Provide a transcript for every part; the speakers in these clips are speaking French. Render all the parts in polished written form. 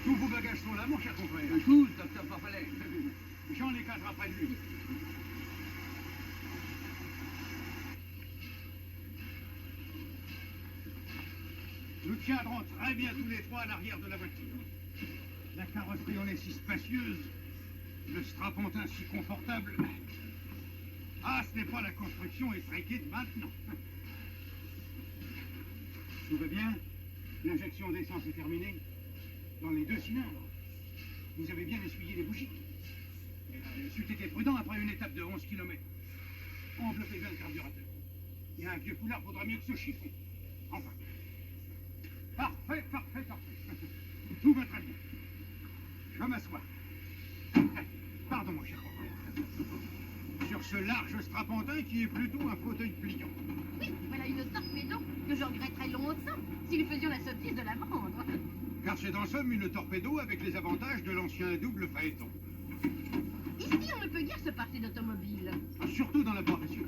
Tous vos bagages sont là, mon cher confrère. Tous, docteur Farfalet. J'en ai 4 après lui. Nous tiendrons très bien tous les trois à l'arrière de la voiture. La carrosserie en est si spacieuse, le strapontin si confortable. Ah, ce n'est pas la construction effréquée de maintenant. Tout va bien? L'injection d'essence est terminée. Dans les 2 cylindres. Vous avez bien essuyé les bougies. C'eût été prudent après une étape de 11 km. Enveloppez bien le carburateur. Il y a un vieux foulard, faudra mieux que ce chiffon. Enfin. Parfait. Tout va très bien. Je m'assois. Pardon, mon cher confrère. Sur ce large strapontin qui est plutôt un fauteuil pliant. Oui, voilà une torpédo que je regretterais longtemps si nous faisions la sottise de la vendre. Car c'est en somme une torpédo avec les avantages de l'ancien double phaéton. Ici, on ne peut guère se passer d'automobile. Surtout dans la profession.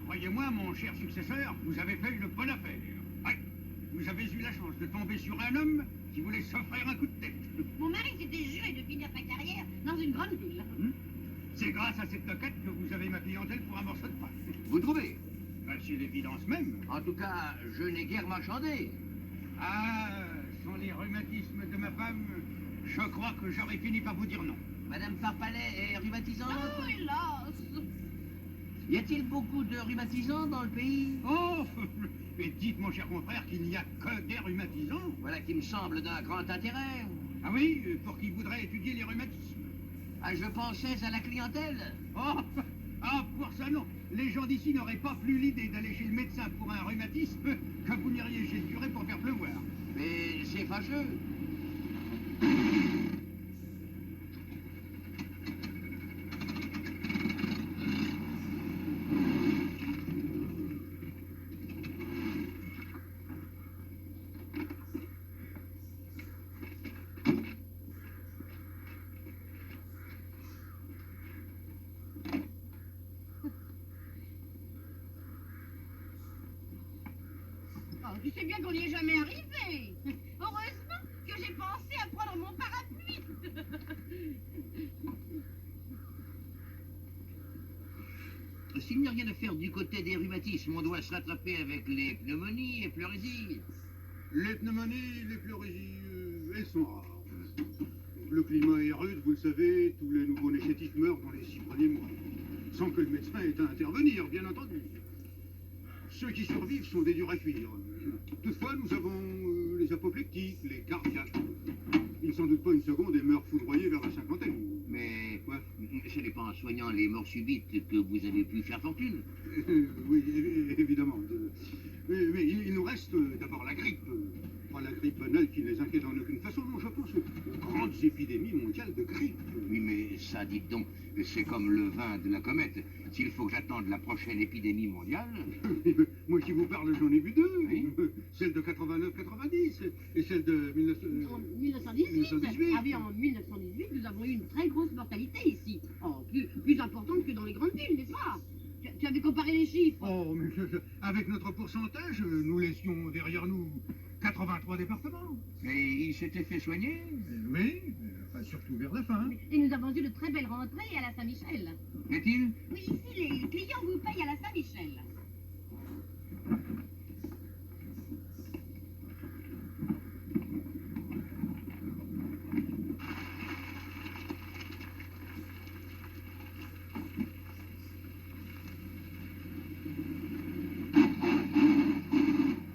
Croyez-moi, mon cher successeur, vous avez fait une bonne affaire. Oui, vous avez eu la chance de tomber sur un homme qui voulait s'offrir un coup de tête. Mon mari s'était juré de finir sa carrière dans une grande ville. C'est grâce à cette toquette que vous avez ma clientèle pour un morceau de pain. Vous trouvez? C'est l'évidence même. En tout cas, je n'ai guère marchandé. Ah, sans les rhumatismes de ma femme, je crois que j'aurais fini par vous dire non. Madame Farfalet est rhumatisante? Oh, hélas! Y a-t-il beaucoup de rhumatisants dans le pays? Oh, et dites, mon cher confrère, qu'il n'y a que des rhumatisants. Voilà qui me semble d'un grand intérêt. Ah oui, pour qui voudrait étudier les rhumatismes. Ah, je pensais à la clientèle. Oh, ah, pour ça non. Les gens d'ici n'auraient pas plus l'idée d'aller chez le médecin pour un rhumatisme que vous n'iriez chez le curé pour faire pleuvoir. Mais c'est fâcheux. Oh, tu sais bien qu'on n'y est jamais arrivé. Heureusement que j'ai pensé à prendre mon parapluie. S'il n'y a rien à faire du côté des rhumatismes, on doit se rattraper avec les pneumonies et pleurésies. Les pneumonies, les pleurésies, elles sont rares. Le climat est rude, vous le savez, tous les nouveaux-nés chétifs meurent dans les 6 premiers mois. Sans que le médecin ait à intervenir, bien entendu. Ceux qui survivent sont des durs à cuire. Toutefois, nous avons les apoplectiques, les cardiaques. Ils ne s'en doutent pas une seconde et meurent foudroyés vers la cinquantaine. Mais quoi? Ce n'est pas en soignant les morts subites que vous avez pu faire fortune. Oui, évidemment. Mais il nous reste d'abord la grippe. Pas la grippe banale qui ne les inquiète en aucune façon. Non, je pense aux grandes épidémies mondiales de grippe. Oui, mais ça, dites donc, c'est comme le vin de la comète. S'il faut que j'attende la prochaine épidémie mondiale... Moi qui vous parle, j'en ai vu 2. Oui. Celle de 89-90 et celle de 1900... En 1918. Ah oui, en 1918, nous avons eu une très grosse mortalité ici. Oh, plus importante que dans les grandes villes, n'est-ce pas? Tu avais comparé les chiffres. Oh, mais avec notre pourcentage, nous laissions derrière nous 83 départements. Mais il s'était fait soigner? Oui, enfin, surtout vers la fin. Et nous avons eu de très belles rentrées à la Saint-Michel. Est-il? Oui, ici, les clients vous payent à la Saint-Michel.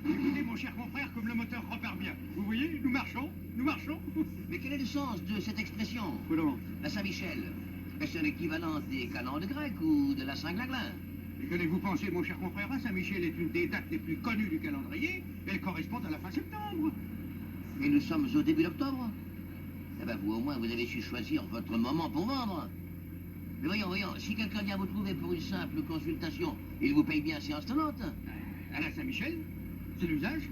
Écoutez, mon cher confrère, comme le moteur repart bien. Vous voyez, nous marchons. Mais quel est le sens de cette expression? Comment? La Saint-Michel. Est-ce l'équivalent des calendes grecques ou de la Saint-Glaglin? Et qu'allez-vous penser, mon cher confrère, Saint-Michel est une des dates les plus connues du calendrier. Elle correspond à la fin septembre. Et nous sommes au début d'octobre. Eh ben vous, au moins, vous avez su choisir votre moment pour vendre. Mais voyons, si quelqu'un vient vous trouver pour une simple consultation, il vous paye bien séance tenante. À la Saint-Michel, c'est l'usage.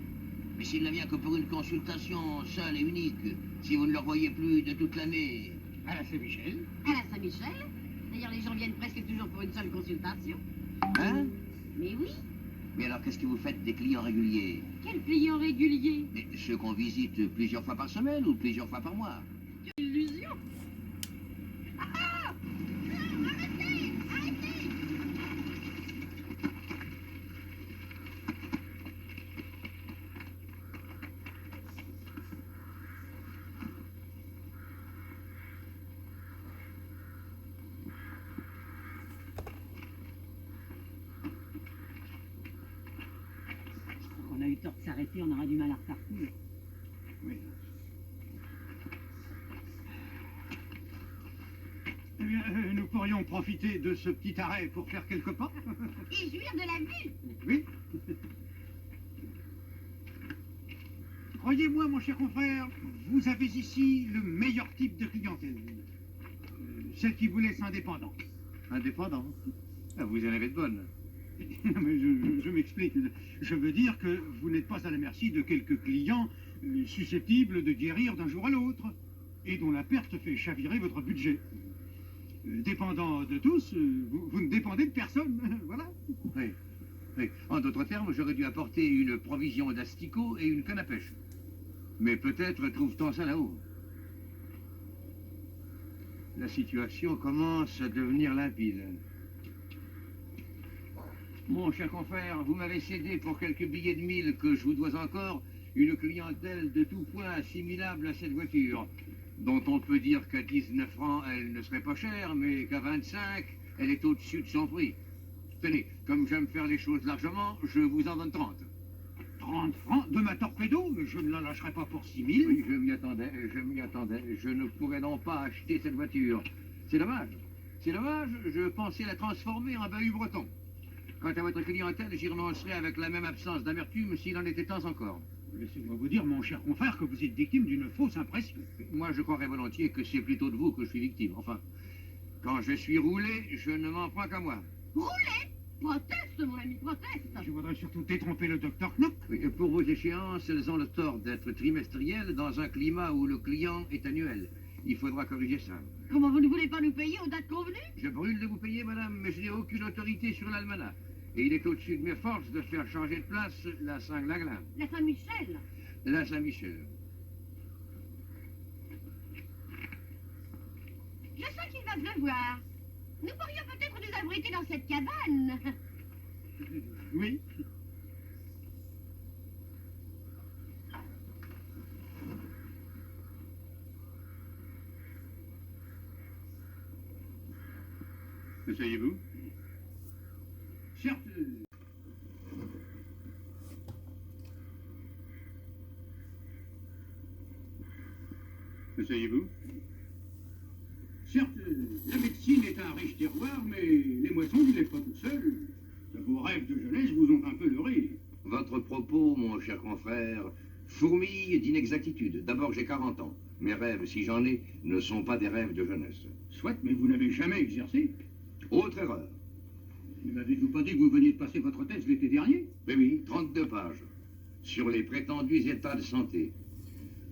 Mais s'il ne vient que pour une consultation seule et unique, si vous ne le revoyez plus de toute l'année... À la Saint-Michel. À la Saint-Michel. D'ailleurs, les gens viennent presque toujours pour une seule consultation. Hein? Mais oui. Mais alors, qu'est-ce que vous faites des clients réguliers? Quel client régulier? Mais ceux qu'on visite plusieurs fois par semaine ou plusieurs fois par mois? Quelle illusion. Ah! Arrêtez! Arrêtez! On a eu tort de s'arrêter, on aura du mal à repartir. Oui. Eh bien, nous pourrions profiter de ce petit arrêt pour faire quelques pas. Et jouir de la vue. Oui. Croyez-moi, mon cher confrère, vous avez ici le meilleur type de clientèle. Celle qui vous laisse indépendant. Indépendant? Ah, vous en avez de bonnes. Non, mais je m'explique. Je veux dire que vous n'êtes pas à la merci de quelques clients susceptibles de guérir d'un jour à l'autre et dont la perte fait chavirer votre budget. Dépendant de tous, vous ne dépendez de personne. Voilà. Oui. Oui. En d'autres termes, j'aurais dû apporter une provision d'asticots et une canne à pêche. Mais peut-être trouve-t-on ça là-haut. La situation commence à devenir limpide. Mon cher confrère, vous m'avez cédé pour quelques billets de 1000 que je vous dois encore une clientèle de tout point assimilable à cette voiture, dont on peut dire qu'à 19 francs, elle ne serait pas chère, mais qu'à 25, elle est au-dessus de son prix. Tenez, comme j'aime faire les choses largement, je vous en donne 30. 30 francs de ma torpedo, mais je ne la lâcherai pas pour 6 000. Oui, je m'y attendais, je m'y attendais. Je ne pourrais donc pas acheter cette voiture. C'est dommage. C'est dommage, je pensais la transformer en bahut breton. Quant à votre clientèle, j'y renoncerai avec la même absence d'amertume s'il en était temps encore. Laissez-moi vous dire, mon cher confrère, que vous êtes victime d'une fausse impression. Moi, je croirais volontiers que c'est plutôt de vous que je suis victime. Enfin, quand je suis roulé, je ne m'en prends qu'à moi. Roulez! Proteste, mon ami, proteste! Je voudrais surtout détromper le docteur Knock. Oui, et pour vos échéances, elles ont le tort d'être trimestrielles dans un climat où le client est annuel. Il faudra corriger ça. Comment vous ne voulez pas nous payer aux dates convenues? Je brûle de vous payer, madame, mais je n'ai aucune autorité sur l'almanach. Et il est au-dessus de mes forces de faire changer de place la Saint-Glaglin. La Saint-Michel. La Saint-Michel. Je sens qu'il va pleuvoir. Nous pourrions peut-être nous abriter dans cette cabane. Oui. Asseyez-vous. Certes, Asseyez-vous. certes, la médecine est un riche terroir, mais les moissons ne vivent pas tout seuls. Vos rêves de jeunesse vous ont un peu leurré. Votre propos, mon cher confrère, fourmille d'inexactitude. D'abord, j'ai 40 ans. Mes rêves, si j'en ai, ne sont pas des rêves de jeunesse. Soit, mais vous n'avez jamais exercé. Autre erreur. Ne m'avez-vous pas dit que vous veniez de passer votre thèse l'été dernier? Mais oui, 32 pages. Sur les prétendus états de santé.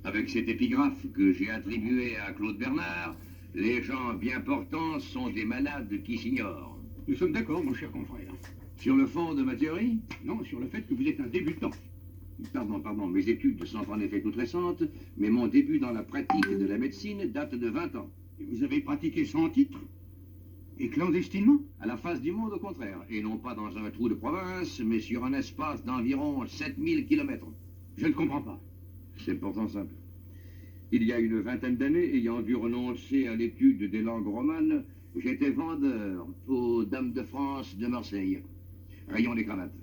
Avec cette épigraphe que j'ai attribuée à Claude Bernard, les gens bien portants sont des malades qui s'ignorent. Nous sommes d'accord, mon cher confrère. Sur le fond de ma théorie? Non, sur le fait que vous êtes un débutant. Pardon, mes études sont en effet toutes récentes, mais mon début dans la pratique de la médecine date de 20 ans. Et vous avez pratiqué sans titre? Et clandestinement? À la face du monde, au contraire, et non pas dans un trou de province, mais sur un espace d'environ 7000 kilomètres. Je ne comprends pas. C'est pourtant simple. Il y a une vingtaine d'années, ayant dû renoncer à l'étude des langues romanes, j'étais vendeur aux Dames de France de Marseille. Rayon des cravates.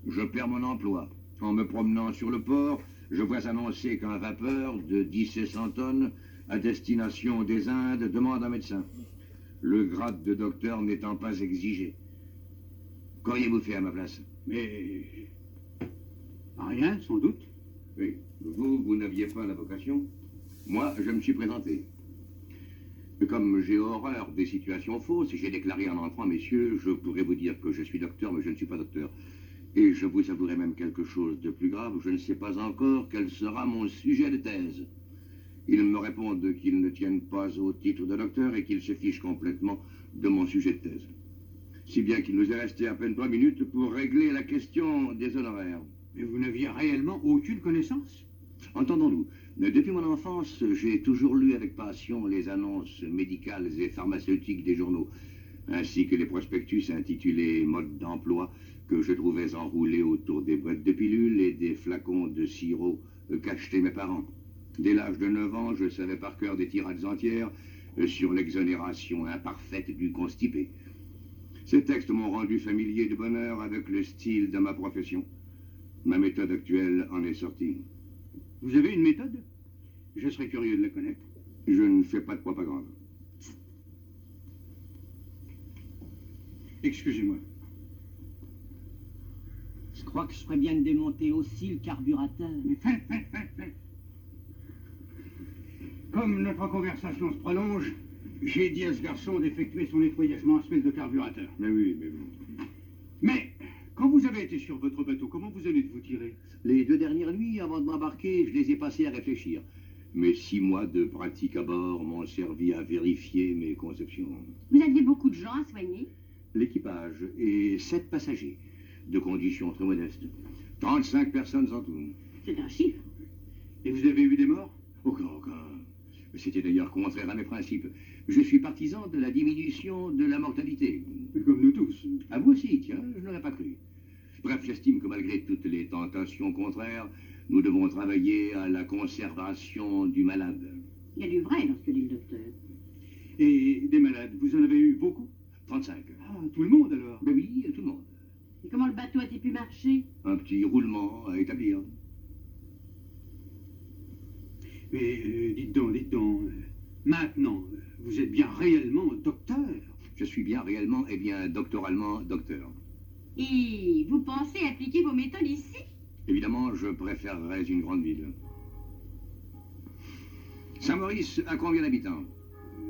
Je perds mon emploi. En me promenant sur le port, je vois annoncer qu'un vapeur de 1700 tonnes à destination des Indes demande un médecin. le grade de docteur n'étant pas exigé. Qu'auriez-vous fait à ma place? Mais... rien, sans doute. Oui, vous n'aviez pas la vocation. Moi, je me suis présenté. Mais comme j'ai horreur des situations fausses, j'ai déclaré en entrant, messieurs, je pourrais vous dire que je suis docteur, mais je ne suis pas docteur. Et je vous avouerai même quelque chose de plus grave, je ne sais pas encore quel sera mon sujet de thèse. Ils me répondent qu'ils ne tiennent pas au titre de docteur et qu'ils se fichent complètement de mon sujet de thèse. Si bien qu'il nous est resté à peine 3 minutes pour régler la question des honoraires. Mais vous n'aviez réellement aucune connaissance? Entendons-nous, depuis mon enfance, j'ai toujours lu avec passion les annonces médicales et pharmaceutiques des journaux, ainsi que les prospectus intitulés « Mode d'emploi » que je trouvais enroulés autour des boîtes de pilules et des flacons de sirop qu'achetaient mes parents. Dès l'âge de 9 ans, je savais par cœur des tirades entières sur l'exonération imparfaite du constipé. Ces textes m'ont rendu familier de bonheur avec le style de ma profession. Ma méthode actuelle en est sortie. Vous avez une méthode? Je serais curieux de la connaître. Je ne fais pas de propagande. Excusez-moi. Je crois que je ferais bien de démonter aussi le carburateur. Mais faites. Comme notre conversation se prolonge, j'ai dit à ce garçon d'effectuer son nettoyage mensuel de carburateur. Mais oui, mais bon. Mais, quand vous avez été sur votre bateau, comment vous allez vous tirer? Les 2 dernières nuits, avant de m'embarquer, je les ai passées à réfléchir. Mes 6 mois de pratique à bord m'ont servi à vérifier mes conceptions. Vous aviez beaucoup de gens à soigner? L'équipage et 7 passagers, de conditions très modestes. 35 personnes en tout. C'est un chiffre. Et vous avez eu des morts? Aucun. C'était d'ailleurs contraire à mes principes. Je suis partisan de la diminution de la mortalité. Comme nous tous. À vous aussi, tiens, je n'aurais pas cru. Bref, j'estime que malgré toutes les tentations contraires, nous devons travailler à la conservation du malade. Il y a du vrai dans ce que dit le docteur. Et des malades, vous en avez eu beaucoup? 35. Ah, tout le monde alors? Ben oui, tout le monde. Et comment le bateau a-t-il pu marcher? Un petit roulement à établir. Mais dites donc, maintenant, vous êtes bien réellement docteur? Je suis bien réellement et bien doctoralement docteur. Et vous pensez appliquer vos méthodes ici? Évidemment, je préférerais une grande ville. Saint-Maurice a combien d'habitants?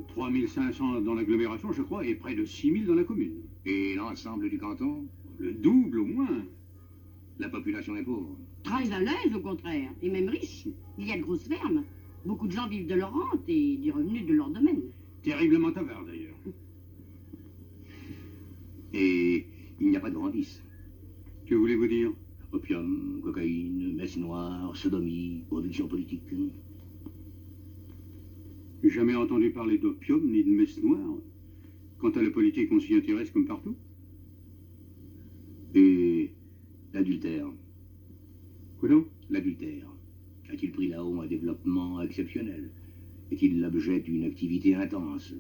3500 dans l'agglomération, je crois, et près de 6000 dans la commune. Et l'ensemble du canton? Le double au moins. La population est pauvre. Très à l'aise, au contraire, et même riche. Il y a de grosses fermes. Beaucoup de gens vivent de leur rente et des revenus de leur domaine. Terriblement avare, d'ailleurs. Et il n'y a pas de grandice. Que voulez-vous dire? Opium, cocaïne, messe noire, sodomie, production politique. J'ai jamais entendu parler d'opium ni de messe noire. Quant à la politique, on s'y intéresse comme partout. Et l'adultère. Quoi donc? L'adultère. A-t-il pris là-haut un développement exceptionnel? Est-il l'objet d'une activité intense?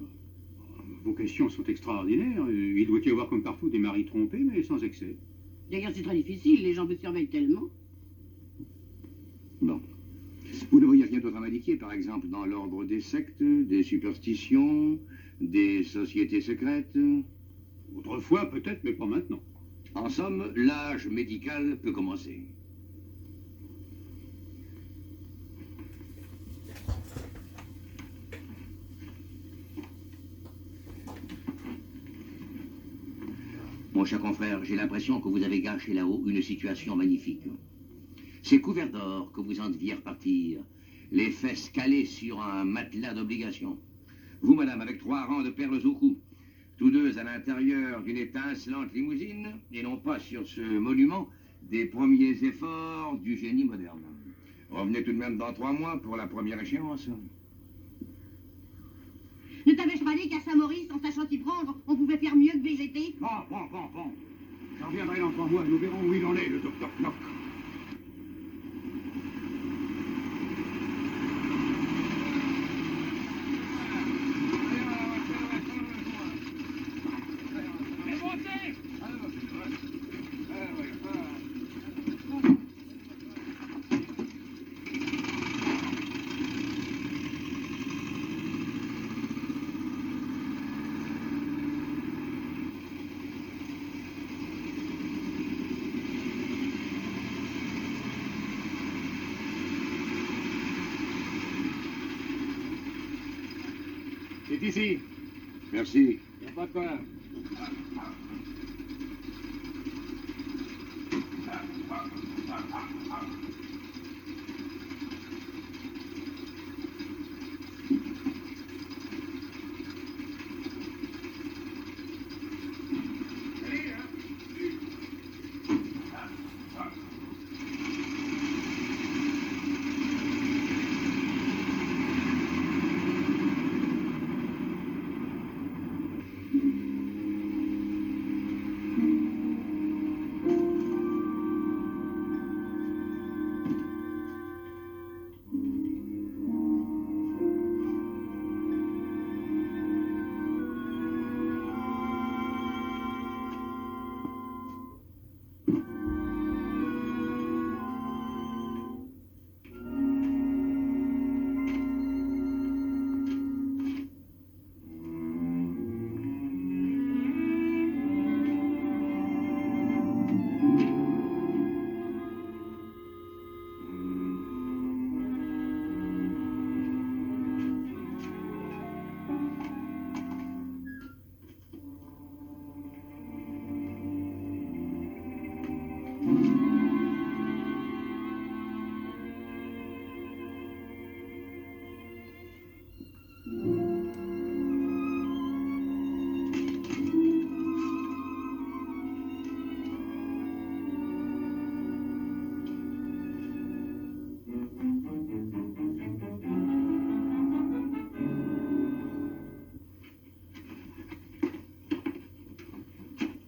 Vos questions sont extraordinaires. Il doit y avoir comme partout des maris trompés, mais sans excès. D'ailleurs, c'est très difficile, les gens vous surveillent tellement. Bon. Vous ne voyez rien d'autre à m'indiquer, par exemple, dans l'ordre des sectes, des superstitions, des sociétés secrètes? Autrefois, peut-être, mais pas maintenant. En somme, l'âge médical peut commencer. Mon cher confrère, j'ai l'impression que vous avez gâché là-haut une situation magnifique. C'est couvert d'or que vous en deviez repartir, les fesses calées sur un matelas d'obligation. Vous, madame, avec 3 rangs de perles au cou, tous deux à l'intérieur d'une étincelante limousine, et non pas sur ce monument des premiers efforts du génie moderne. Revenez tout de même dans 3 mois pour la première échéance. Ne t'avais-je pas dit qu'à Saint-Maurice, en sachant s'y prendre, on pouvait faire mieux que végéter? Bon. J'en reviendrai dans 3 mois, nous verrons où il en est, le docteur Knock. C'est ici. Merci. Y a pas de quoi.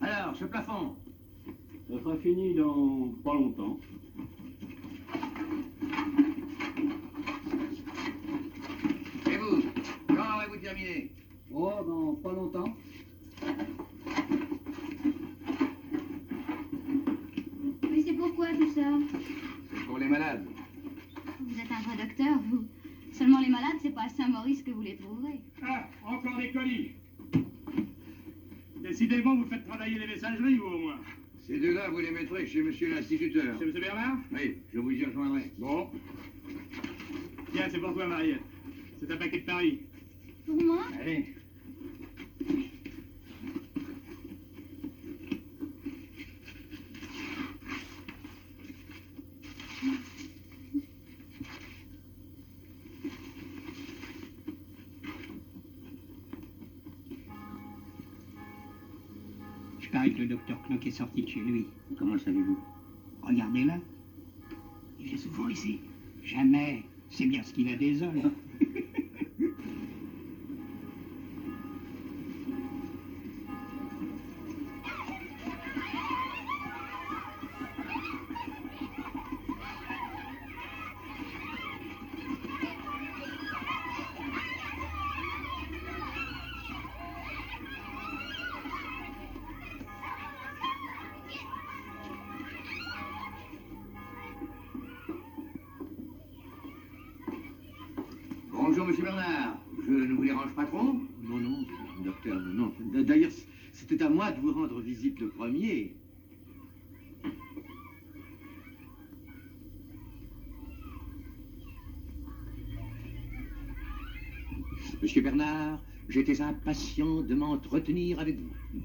Alors, ce plafond. Ça sera fini dans pas longtemps. Et vous, quand aurez-vous terminé? Oh, dans pas longtemps. Mais c'est pourquoi tout ça? C'est pour les malades. Vous êtes un vrai docteur, vous. Seulement les malades, c'est pas à Saint-Maurice que vous les trouverez. Ah, encore des colis. Décidément, vous faites travailler les messageries, vous, au moins. Ces deux-là, vous les mettrez chez monsieur l'instituteur. C'est M. Bernard? Oui, je vous y rejoindrai. Bon. Tiens, c'est pour toi, Mariette. C'est un paquet de Paris. Pour moi? Allez. Il paraît que le docteur Knock est sorti de chez lui. Comment le savez-vous? Regardez-le. Il vient souvent ici. Jamais. C'est bien ce qu'il a des œils. Bonjour, monsieur Bernard. Je ne vous dérange pas trop? Non, non, docteur, non. D'ailleurs, c'était à moi de vous rendre visite le premier. Monsieur Bernard, j'étais impatient de m'entretenir avec vous.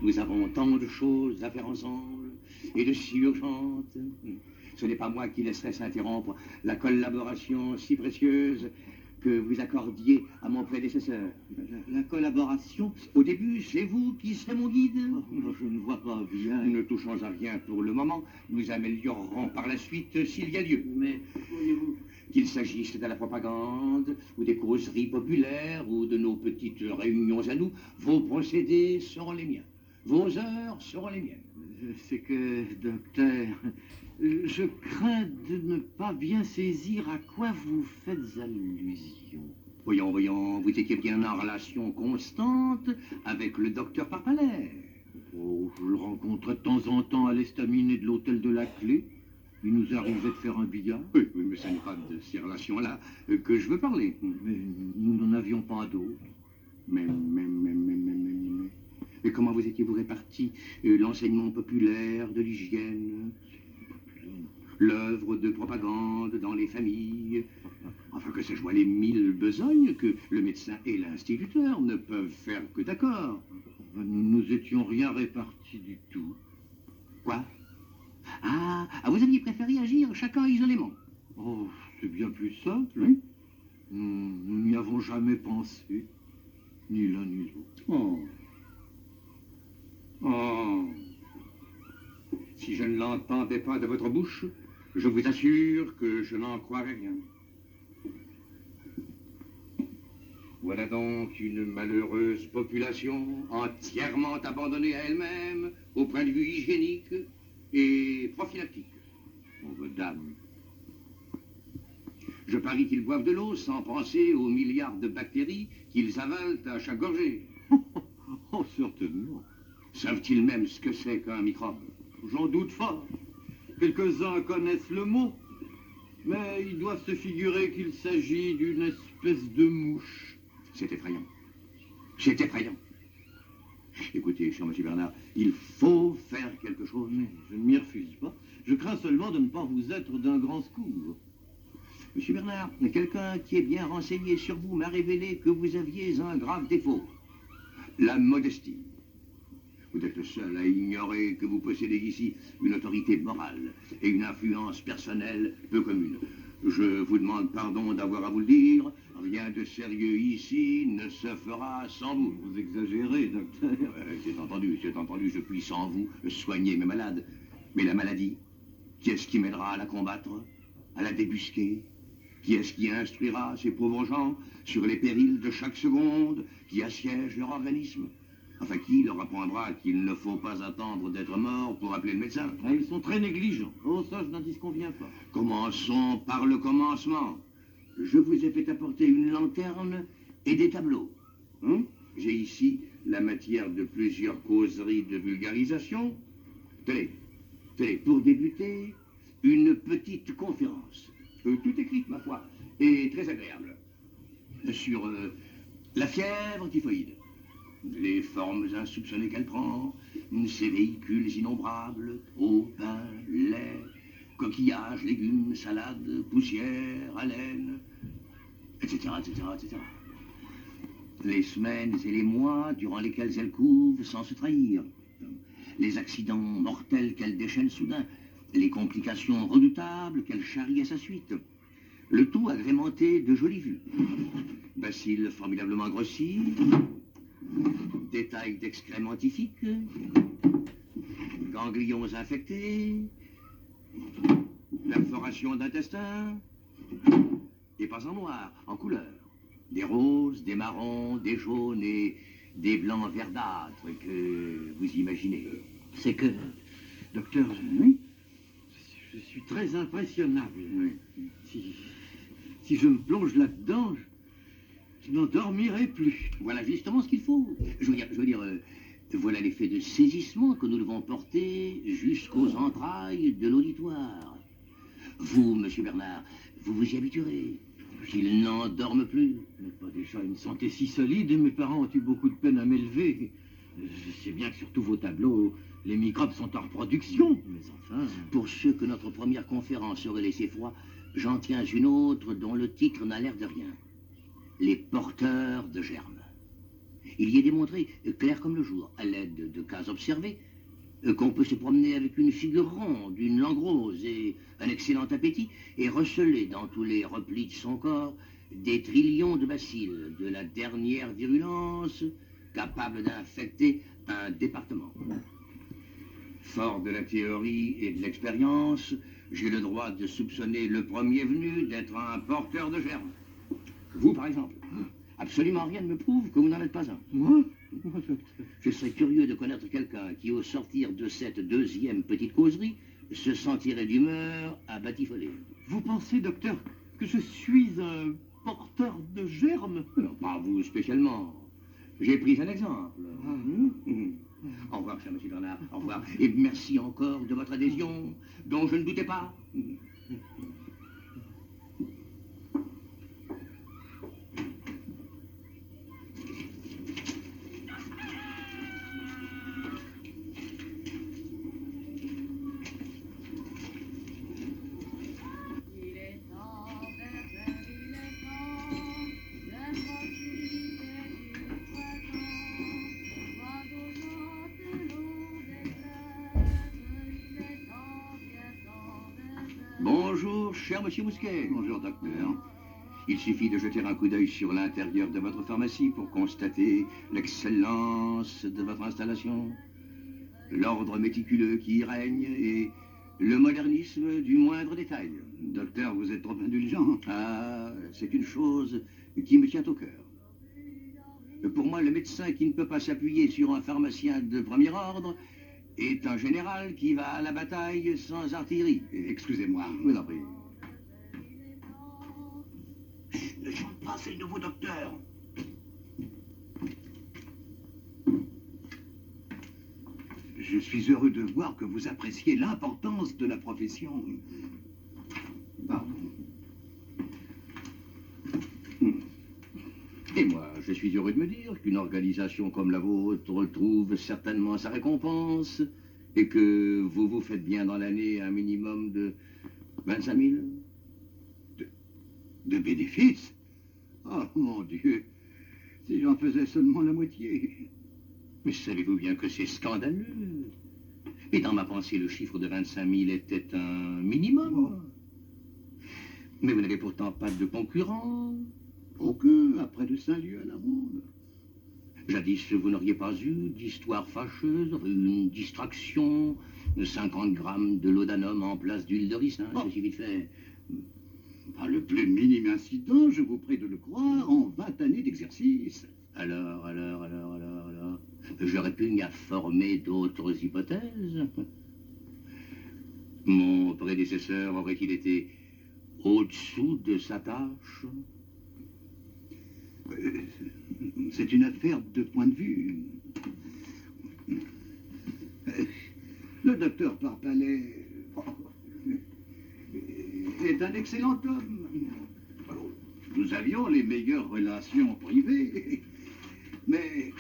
Nous avons tant de choses à faire ensemble, et de si urgentes. Ce n'est pas moi qui laisserai s'interrompre la collaboration si précieuse que vous accordiez à mon prédécesseur. La collaboration? Au début, c'est vous qui serez mon guide. Oh, je ne vois pas bien. Nous ne touchons à rien pour le moment. Nous améliorerons par la suite s'il y a lieu. Mais, voyez-vous, Qu'il s'agisse de la propagande, ou des causeries populaires, ou de nos petites réunions à nous, vos procédés seront les miens. Vos heures seront les miennes. c'est que, docteur, je crains de ne pas bien saisir à quoi vous faites allusion. Voyons, voyons, vous étiez bien en relation constante avec le docteur Parpalaire. Oh, je le rencontre de temps en temps à l'estaminet de l'hôtel de la Clé. Il nous arrivait de faire un billard. Oui, oui, mais ce n'est pas de ces relations-là que je veux parler. Mais nous n'en avions pas d'autres. Mais. Et comment vous étiez-vous répartis l'enseignement populaire, de l'hygiène? l'œuvre de propagande dans les familles. Enfin, que sais-je moi, les 1000 besognes que le médecin et l'instituteur ne peuvent faire que d'accord. Nous étions rien répartis du tout. Quoi? Vous aviez préféré agir chacun isolément. Oh, c'est bien plus simple. Oui. Nous n'y avons jamais pensé, ni l'un ni l'autre. Oh. Oh. Si je ne l'entendais pas de votre bouche, je vous assure que je n'en croirais rien. Voilà donc une malheureuse population entièrement abandonnée à elle-même au point de vue hygiénique et prophylactique. Pauvre dame. Je parie qu'ils boivent de l'eau sans penser aux milliards de bactéries qu'ils avalent à chaque gorgée. Oh, certainement. Savent-ils même ce que c'est qu'un microbe? J'en doute fort. Quelques-uns connaissent le mot, mais ils doivent se figurer qu'il s'agit d'une espèce de mouche. C'est effrayant. C'est effrayant. Écoutez, cher monsieur Bernard, il faut faire quelque chose. Mais je ne m'y refuse pas. Je crains seulement de ne pas vous être d'un grand secours. Monsieur Bernard, quelqu'un qui est bien renseigné sur vous m'a révélé que vous aviez un grave défaut. La modestie. Vous êtes le seul à ignorer que vous possédez ici une autorité morale et une influence personnelle peu commune. Je vous demande pardon d'avoir à vous le dire. Rien de sérieux ici ne se fera sans vous. Vous exagérez, docteur. C'est entendu, je puis sans vous soigner mes malades. Mais la maladie, qui est-ce qui m'aidera à la combattre, à la débusquer? Qui est-ce qui instruira ces pauvres gens sur les périls de chaque seconde qui assiègent leur organisme? Enfin, qui leur apprendra qu'il ne faut pas attendre d'être mort pour appeler le médecin? Ils sont très négligents. Oh, ça, je n'en disconviens pas. Commençons par le commencement. Je vous ai fait apporter une lanterne et des tableaux. J'ai ici la matière de plusieurs causeries de vulgarisation. Tenez, pour débuter, une petite conférence. Tout écrite, ma foi, et très agréable. Sur la fièvre typhoïde. Les formes insoupçonnées qu'elle prend, ses véhicules innombrables, eau, pain, lait, coquillages, légumes, salades, poussière, haleine, etc., etc., etc. Les semaines et les mois durant lesquels elle couve sans se trahir. Les accidents mortels qu'elle déchaîne soudain. Les complications redoutables qu'elle charrie à sa suite. Le tout agrémenté de jolies vues. Bacilles formidablement grossis, détails d'excréments typhiques, ganglions infectés, perforation d'intestin, et pas en noir, en couleur. Des roses, des marrons, des jaunes et des blancs verdâtres que vous imaginez. C'est que, docteur, oui, je suis très impressionnable. Oui. Si je me plonge là-dedans, je n'en dormirai plus. Voilà justement ce qu'il faut. Je veux dire, voilà l'effet de saisissement que nous devons porter jusqu'aux entrailles de l'auditoire. Vous, monsieur Bernard, vous vous y habituerez. Qu'il n'en dorme plus. Je n'ai pas déjà une santé si solide et mes parents ont eu beaucoup de peine à m'élever. Je sais bien que sur tous vos tableaux, les microbes sont en reproduction. Mais enfin... Pour ceux que notre première conférence aurait laissé froid, j'en tiens une autre dont le titre n'a l'air de rien. Les porteurs de germes. Il y est démontré, clair comme le jour, à l'aide de cas observés, qu'on peut se promener avec une figure ronde, une langue rose et un excellent appétit, et receler dans tous les replis de son corps des trillions de bacilles de la dernière virulence, capables d'infecter un département. Fort de la théorie et de l'expérience, j'ai le droit de soupçonner le premier venu d'être un porteur de germes. Vous, par exemple. Absolument rien ne me prouve que vous n'en êtes pas un. Moi? Je serais curieux de connaître quelqu'un qui, au sortir de cette deuxième petite causerie, se sentirait d'humeur à batifoler. Vous pensez, docteur, que je suis un porteur de germes? Non, pas vous spécialement. J'ai pris un exemple. Au revoir, cher monsieur Bernard. Au revoir. Et merci encore de votre adhésion, dont je ne doutais pas. cher monsieur Mousquet. Bonjour, docteur. Il suffit de jeter un coup d'œil sur l'intérieur de votre pharmacie pour constater l'excellence de votre installation, l'ordre méticuleux qui y règne et le modernisme du moindre détail. Docteur, vous êtes trop indulgent. Ah, c'est une chose qui me tient au cœur. Pour moi, le médecin qui ne peut pas s'appuyer sur un pharmacien de premier ordre est un général qui va à la bataille sans artillerie. Excusez-moi. Je vous en prie. Ne chante pas, c'est le nouveau docteur. Je suis heureux de voir que vous appréciez l'importance de la profession. Pardon. Et moi, je suis heureux de me dire qu'une organisation comme la vôtre trouve certainement sa récompense et que vous vous faites bien dans l'année un minimum de 25 000. De bénéfices? Oh, mon Dieu. Si j'en faisais seulement la moitié. Mais savez-vous bien que c'est scandaleux? Et dans ma pensée, le chiffre de 25 000 était un minimum. Mais vous n'avez pourtant pas de concurrents. Aucun, après de Saint-Lieu à la ronde. Jadis, vous n'auriez pas eu d'histoire fâcheuse, une distraction, 50 grammes de laudanum en place d'huile de ricin, ceci vite fait. Pas le plus minime incident, je vous prie de le croire, en 20 années d'exercice. Alors, j'aurais pu former d'autres hypothèses. Mon prédécesseur aurait-il été au-dessous de sa tâche? C'est une affaire de point de vue. Le docteur Parpalet est un excellent homme. Nous avions les meilleures relations privées, mais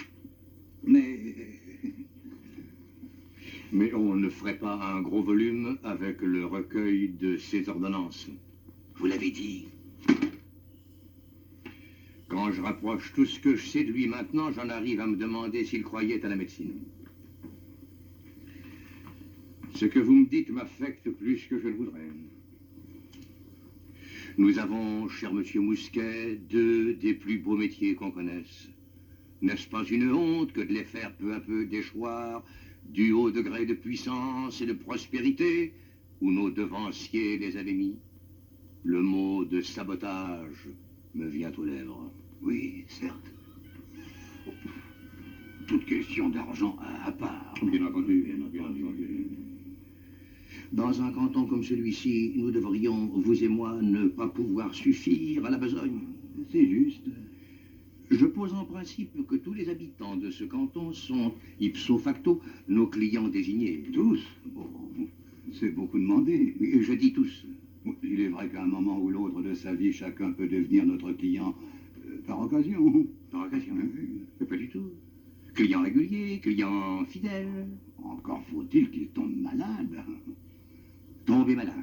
on ne ferait pas un gros volume avec le recueil de ces ordonnances. Vous l'avez dit. Quand je rapproche tout ce que je sais de lui maintenant, j'en arrive à me demander s'il croyait à la médecine. Ce que vous me dites m'affecte plus que je le voudrais. Nous avons, cher monsieur Mousquet, deux des plus beaux métiers qu'on connaisse. N'est-ce pas une honte que de les faire peu à peu déchoir du haut degré de puissance et de prospérité où nos devanciers les avaient mis? Le mot de sabotage me vient aux lèvres. Oui, certes. Toute question d'argent à part. Bien entendu, bien entendu. Dans un canton comme celui-ci, nous devrions, vous et moi, ne pas pouvoir suffire à la besogne. C'est juste. Je pose en principe que tous les habitants de ce canton sont, ipso facto, nos clients désignés. Tous? Bon, c'est beaucoup demandé. Je dis tous. Il est vrai qu'à un moment ou l'autre de sa vie, chacun peut devenir notre client par occasion. Par occasion? Pas du tout. Client régulier, client fidèle. Encore faut-il qu'il tombe malade. Tomber malade.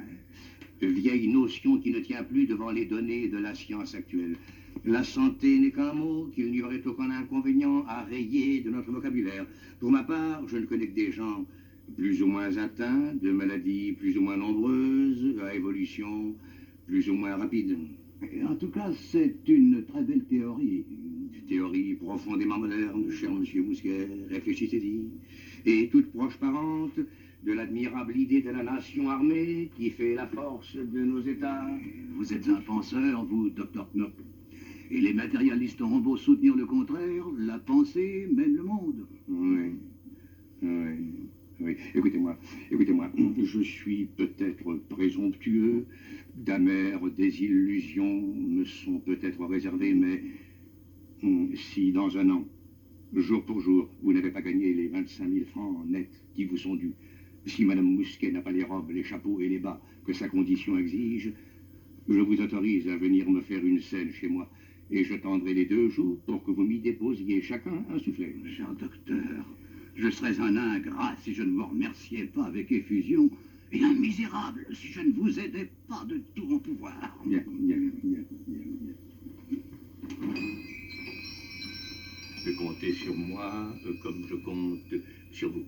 Vieille notion qui ne tient plus devant les données de la science actuelle. La santé n'est qu'un mot qu'il n'y aurait aucun inconvénient à rayer de notre vocabulaire. Pour ma part, je ne connais que des gens plus ou moins atteints de maladies plus ou moins nombreuses, à évolution plus ou moins rapide. En tout cas, c'est une très belle théorie. Théorie profondément moderne, cher monsieur Mousquet, réfléchissez-y. Et toute proche parente de l'admirable idée de la nation armée qui fait la force de nos États. Vous êtes un penseur, vous, docteur Knop. Et les matérialistes auront beau soutenir le contraire, la pensée mène le monde. Oui. Écoutez-moi. Je suis peut-être présomptueux, d'amères désillusions me sont peut-être réservées, mais si dans un an, jour pour jour, vous n'avez pas gagné les 25 000 francs nets qui vous sont dus, si Madame Mousquet n'a pas les robes, les chapeaux et les bas que sa condition exige, je vous autorise à venir me faire une scène chez moi, et je tendrai les 2 jours pour que vous m'y déposiez chacun un soufflet. Cher docteur, je serais un ingrat si je ne vous remerciais pas avec effusion, et un misérable si je ne vous aidais pas de tout mon pouvoir. Bien. Comptez sur moi comme je compte sur vous.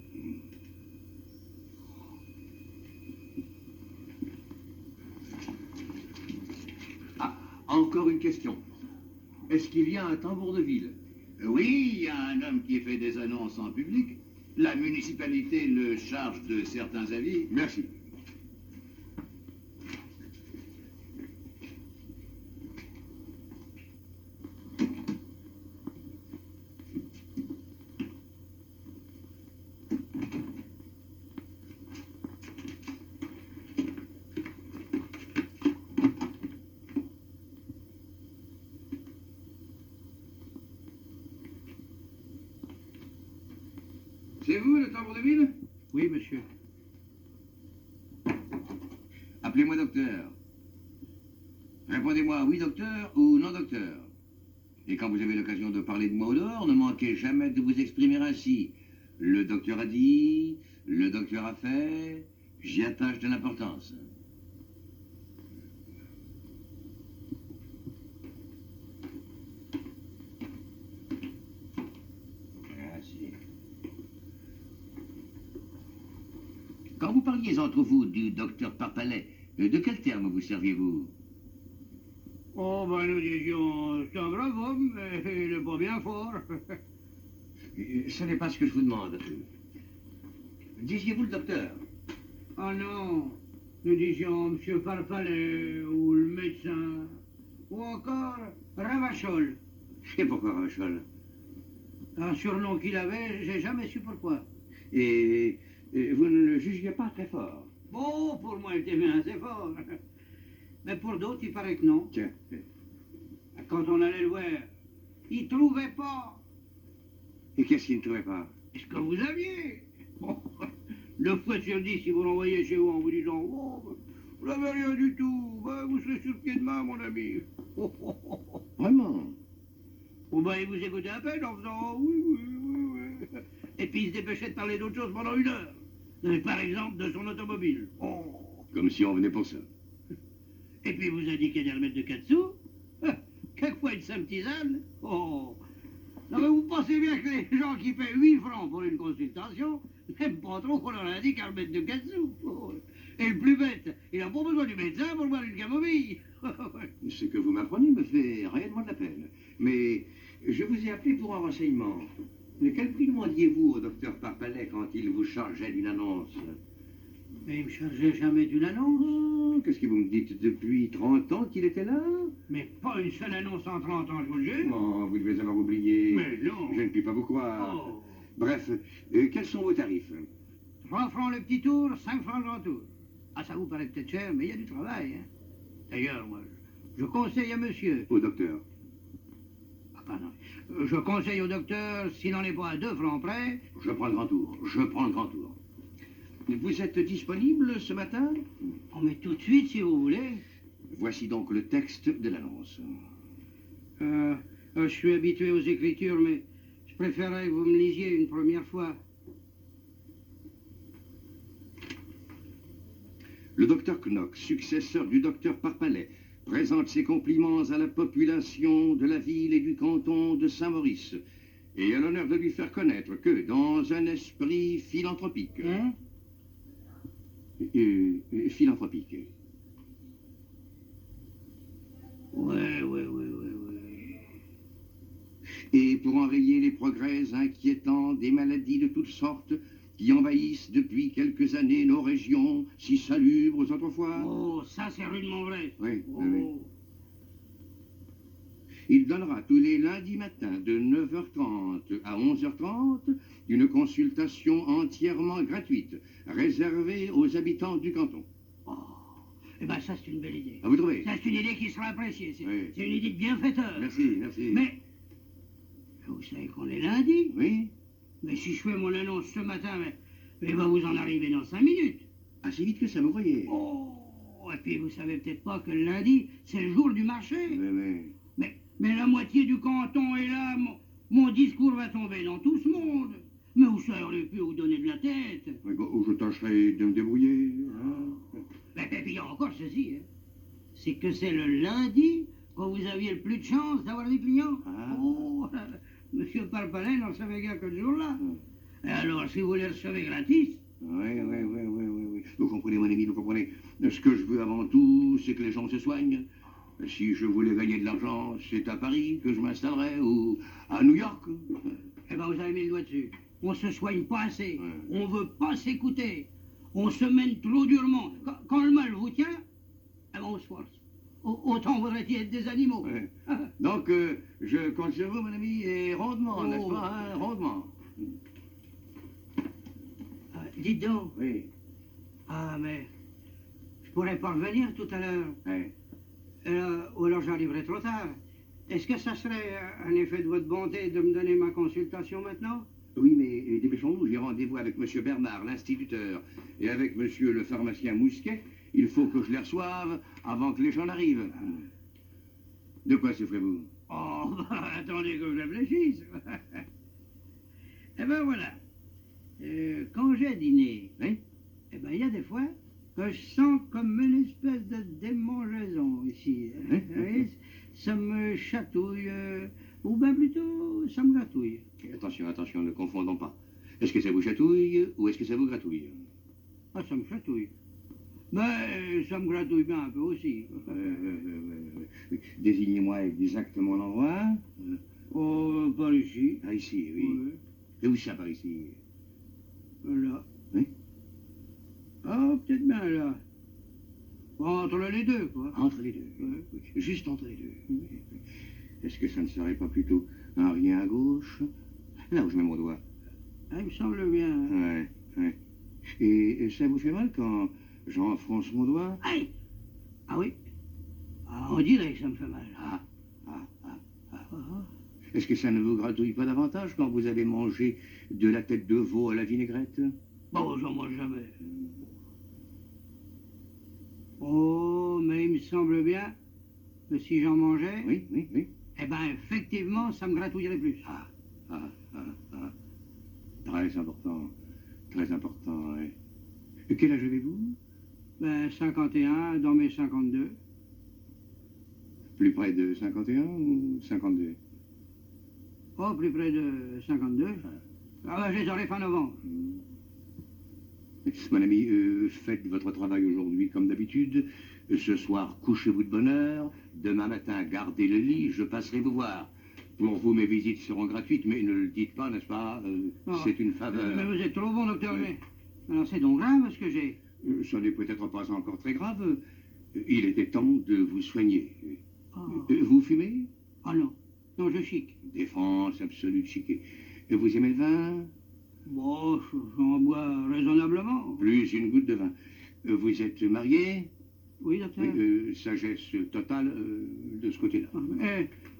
Encore une question. Est-ce qu'il y a un tambour de ville? Oui, il y a un homme qui fait des annonces en public. La municipalité le charge de certains avis. Merci. C'est vous, le tambour de ville? Oui, monsieur. Appelez-moi docteur. Répondez-moi oui, docteur, ou non, docteur. Et quand vous avez l'occasion de parler de moi au dehors, ne manquez jamais de vous exprimer ainsi. Le docteur a dit, le docteur a fait, j'y attache de l'importance. Merci. Quand vous parliez entre vous du docteur Parpalet, de quel terme vous serviez-vous? Oh, ben nous disions, c'est un brave homme, mais il est pas bien fort. Ce n'est pas ce que je vous demande. Disiez-vous le docteur? Ah non, nous disions monsieur Parpalet, ou le médecin, ou encore Ravachol. Et pourquoi Ravachol? Un surnom qu'il avait, j'ai jamais su pourquoi. Et vous ne le jugiez pas très fort? Bon, pour moi, il était bien assez fort. Mais pour d'autres, il paraît que non. Tiens. Quand on allait le voir, il trouvait pas. Et qu'est-ce qu'il ne trouvait pas? Est-ce que vous aviez? Bon, 9 fois sur 10, si vous l'envoyez chez vous en vous disant « Oh, vous n'avez rien du tout, ben, vous serez sur le pied de main, mon ami. » Vraiment? Oh, ben, il vous écoutait à peine en faisant « Oui, oui, oui, oui. » Et puis il se dépêchait de parler d'autre chose pendant 1 heure. Par exemple, de son automobile. Oh. Comme si on venait pour ça. Et puis il vous a dit qu'il allait remettre de 4 sous. Quelquefois une simple tisane. Oh. Non, mais vous pensez bien que les gens qui paient 8 francs pour une consultation n'aiment pas trop qu'on leur a dit qu'à remettre de 4 sous. Oh. Et le plus bête, il n'a pas besoin du médecin pour boire une camomille. Ce que vous m'apprenez me fait réellement de la peine. Mais je vous ai appelé pour un renseignement. Quel prix demandiez-vous au docteur Parpalet quand il vous chargeait d'une annonce? Mais il me chargeait jamais d'une annonce. Qu'est-ce que vous me dites depuis 30 ans qu'il était là? Mais pas une seule annonce en 30 ans, je vous le jure. Oh, vous devez avoir oublié. Mais non. Je ne puis pas vous croire. Oh. Bref, quels sont vos tarifs? 3 francs le petit tour, 5 francs le grand tour. Ah, ça vous paraît peut-être cher, mais il y a du travail. Hein. D'ailleurs, moi, je conseille à monsieur... Au docteur. Ah, pardon. Je conseille au docteur, s'il n'en est pas à 2 francs près... Je prends le grand tour. Je prends le grand tour. Vous êtes disponible ce matin? Oh, mais tout de suite, si vous voulez. Voici donc le texte de l'annonce. Je suis habitué aux écritures, mais je préférerais que vous me lisiez une première fois. Le docteur Knock, successeur du docteur Parpalet, présente ses compliments à la population de la ville et du canton de Saint-Maurice, et a l'honneur de lui faire connaître que, dans un esprit philanthropique... Hein? Philanthropique. Ouais. Et pour enrayer les progrès inquiétants des maladies de toutes sortes qui envahissent depuis quelques années nos régions si salubres autrefois... Oh, ça c'est rudement vrai. Oui, Oh. oui. Il donnera tous les lundis matins de 9h30 à 11h30 une consultation entièrement gratuite, réservée aux habitants du canton. Oh. Eh bien, ça c'est une belle idée. Ah, vous trouvez? Ça c'est une idée qui sera appréciée. C'est Oui. une idée de bienfaiteur. Merci. Mais, vous savez qu'on est lundi. Oui? Mais si je fais mon annonce ce matin, mais va vous en arriver dans 5 minutes. Assez vite que ça, vous voyez. Oh, et puis vous savez peut-être pas que le lundi, c'est le jour du marché. Oui. Mais la moitié du canton est là, mon discours va tomber dans tout ce monde. Mais vous saurez plus vous donner de la tête. Oui, bon, je tâcherai de me débrouiller. Hein. Et puis il y a encore ceci, hein. C'est que c'est le lundi quand vous aviez le plus de chance d'avoir des clients. Ah. Oh, monsieur Parpalet n'en savait guère que ce jour-là. Et alors, si vous les recevez gratis... Oui. Vous comprenez, mon ami, vous comprenez. Ce que je veux avant tout, c'est que les gens se soignent. Si je voulais gagner de l'argent, c'est à Paris que je m'installerais, ou à New York. Eh ben, vous avez mis le doigt dessus. On se soigne pas assez. Ouais. On veut pas s'écouter. On se mène trop durement. Quand le mal vous tient, eh ben, on se force. Autant vaudrait-il être des animaux. Ouais. Donc, je compte sur vous, mon ami, et rondement, Oh. n'est-ce pas, hein, rondement. Dites donc. Oui. Ah, mais je pourrais pas revenir tout à l'heure. Ouais. Ou alors j'arriverai trop tard. Est-ce que ça serait un effet de votre bonté de me donner ma consultation maintenant? Oui, mais dépêchons-nous, j'ai rendez-vous avec M. Bernard, l'instituteur, et avec M. le pharmacien Mousquet. Il faut que je les reçoive avant que les gens n'arrivent. De quoi souffrez-vous? Oh, attendez que je réfléchisse. Eh ben voilà. Quand j'ai dîné, Oui? eh ben il y a des fois que je sens comme une espèce de démangeaison ici. Oui. Oui, ça me chatouille, ou bien plutôt, ça me gratouille. Attention, attention, ne confondons pas. Est-ce que ça vous chatouille ou est-ce que ça vous gratouille? Ah, ça me chatouille. Mais ça me gratouille bien un peu aussi. Désignez-moi exactement l'endroit. Oh, par ici. Ah, ici, oui. Et où ça, par ici? Là. Oui? Ah, peut-être bien là. Entre les deux, quoi. Entre les deux. Ouais. Oui, juste entre les deux. Oui, oui. Est-ce que ça ne serait pas plutôt un rien à gauche? Là où je mets mon doigt. Ah, il me semble bien. Ouais, ouais. Et ça vous fait mal quand j'enfonce mon doigt? Aïe! Ah oui. Ah, on dirait que ça me fait mal. Ah, ah, ah, ah. Ah. Est-ce que ça ne vous gratouille pas davantage quand vous avez mangé de la tête de veau à la vinaigrette? Bon, j'en mange jamais. Oh, mais il me semble bien que si j'en mangeais, Oui, oui, oui. eh ben effectivement, ça me gratouillerait plus. Ah, ah, ah, ah. Très important, oui. Et quel âge avez-vous? Ben 51 dans mes 52. Plus près de 51 ou 52? Oh, plus près de 52. Ah ben, je les aurai fin novembre. Mon ami, faites votre travail aujourd'hui comme d'habitude. Ce soir, couchez-vous de bonne heure. Demain matin, gardez le lit, je passerai vous voir. Pour vous, mes visites seront gratuites, mais ne le dites pas, n'est-ce pas? C'est une faveur. Mais vous êtes trop bon, docteur. Oui. Mais alors c'est donc grave ce que j'ai. Ce n'est peut-être pas encore très grave. Il était temps de vous soigner. Ah. Vous fumez? Ah non, non, je chic. Défense absolue de chiquet. Vous aimez le vin? Bon, j'en bois raisonnablement. Plus une goutte de vin. Vous êtes marié? Oui, docteur. Oui, sagesse totale de ce côté-là.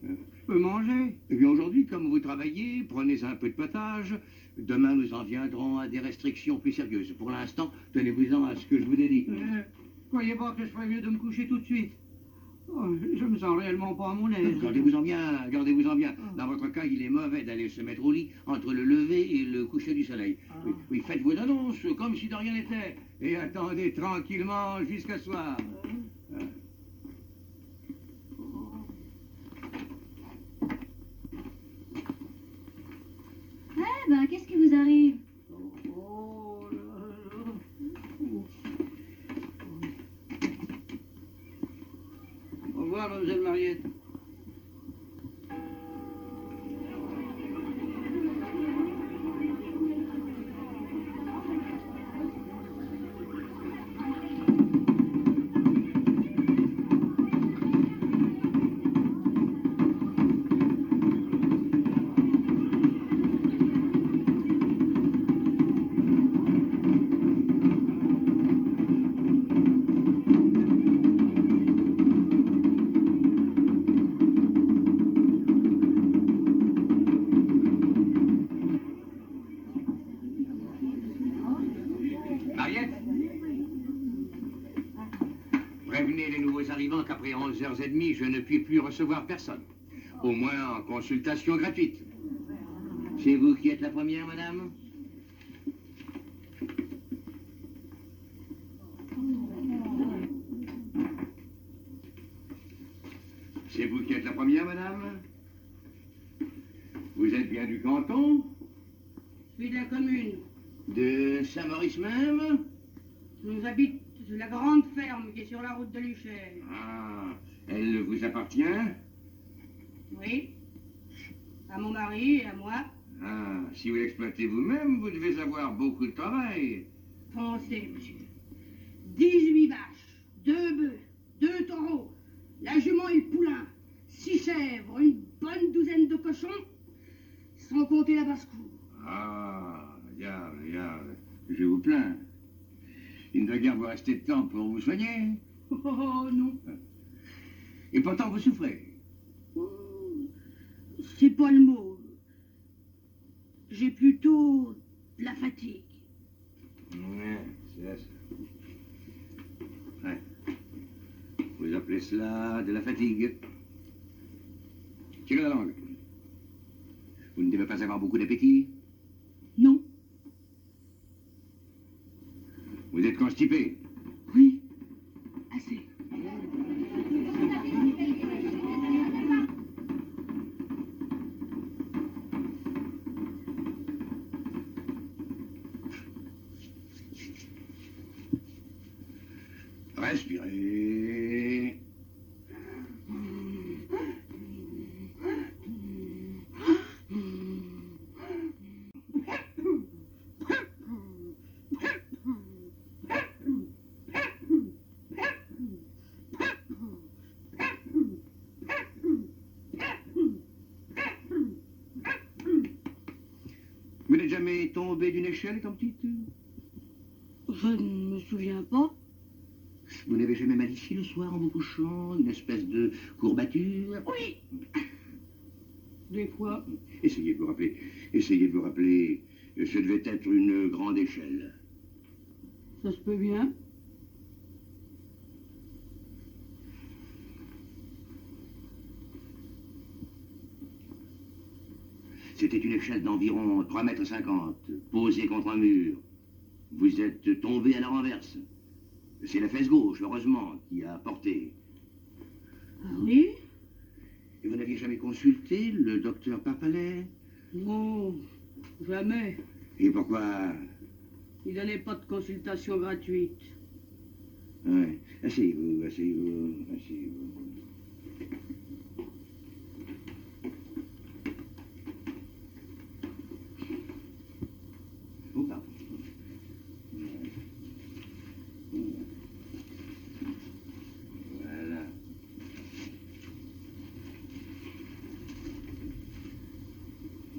Je peux manger. Eh bien, aujourd'hui, comme vous travaillez, prenez un peu de potage. Demain, nous en viendrons à des restrictions plus sérieuses. Pour l'instant, tenez-vous-en à ce que je vous ai dit. Croyez pas que je ferais mieux de me coucher tout de suite. Oh, je me sens réellement pas à mon aise. Gardez-vous-en bien, gardez-vous-en bien. Dans votre cas, il est mauvais d'aller se mettre au lit entre le lever et le coucher du soleil. Oui, oui, faites vos annonces comme si de rien n'était. Et attendez tranquillement jusqu'à soir. Eh ben, qu'est-ce qui vous arrive? Oh là là. Au revoir, mademoiselle Mariette. Mariette? Prévenez les nouveaux arrivants qu'après 11h30, je ne puis plus recevoir personne. Au moins en consultation gratuite. C'est vous qui êtes la première, madame? C'est vous qui êtes la première, madame? Vous êtes bien du canton? Je suis de la commune. De Saint-Maurice même? Nous habitons sur la grande ferme qui est sur la route de Luchère. Ah, Elle vous appartient? Oui. À mon mari et à moi. Ah, si vous l'exploitez vous-même, vous devez avoir beaucoup de travail. Pensez, monsieur. 18 vaches, 2 bœufs, 2 taureaux, la jument et le poulain, 6 chèvres, une bonne douzaine de cochons, sans compter la basse-cour. Ah, regarde, je vous plains. Il ne doit guère vous rester de temps pour vous soigner. Oh non. Et pourtant, vous souffrez. Oh, c'est pas le mot. J'ai plutôt de la fatigue. Ouais, c'est ça. Ouais. Vous appelez cela de la fatigue. Tirez la langue. Vous ne devez pas avoir beaucoup d'appétit. Non. Vous êtes constipé. Oui. Assez. Respirez. Vous n'êtes jamais tombé d'une échelle étant petite? Je ne me souviens pas. Vous n'avez jamais mal ici le soir en vous couchant? Une espèce de courbature? Oui. Des fois. Essayez de vous rappeler. Essayez de vous rappeler. Ce devait être une grande échelle. Ça se peut bien. C'était une échelle d'environ 3,50 m, posée contre un mur. Vous êtes tombé à la renverse. C'est la fesse gauche, heureusement, qui a porté. Ah oui? Et vous n'aviez jamais consulté le docteur Parpalet? Non, jamais. Et pourquoi? Il donnait pas de consultation gratuite. Ouais. Asseyez-vous, asseyez-vous, asseyez-vous. Oh, pardon. Voilà.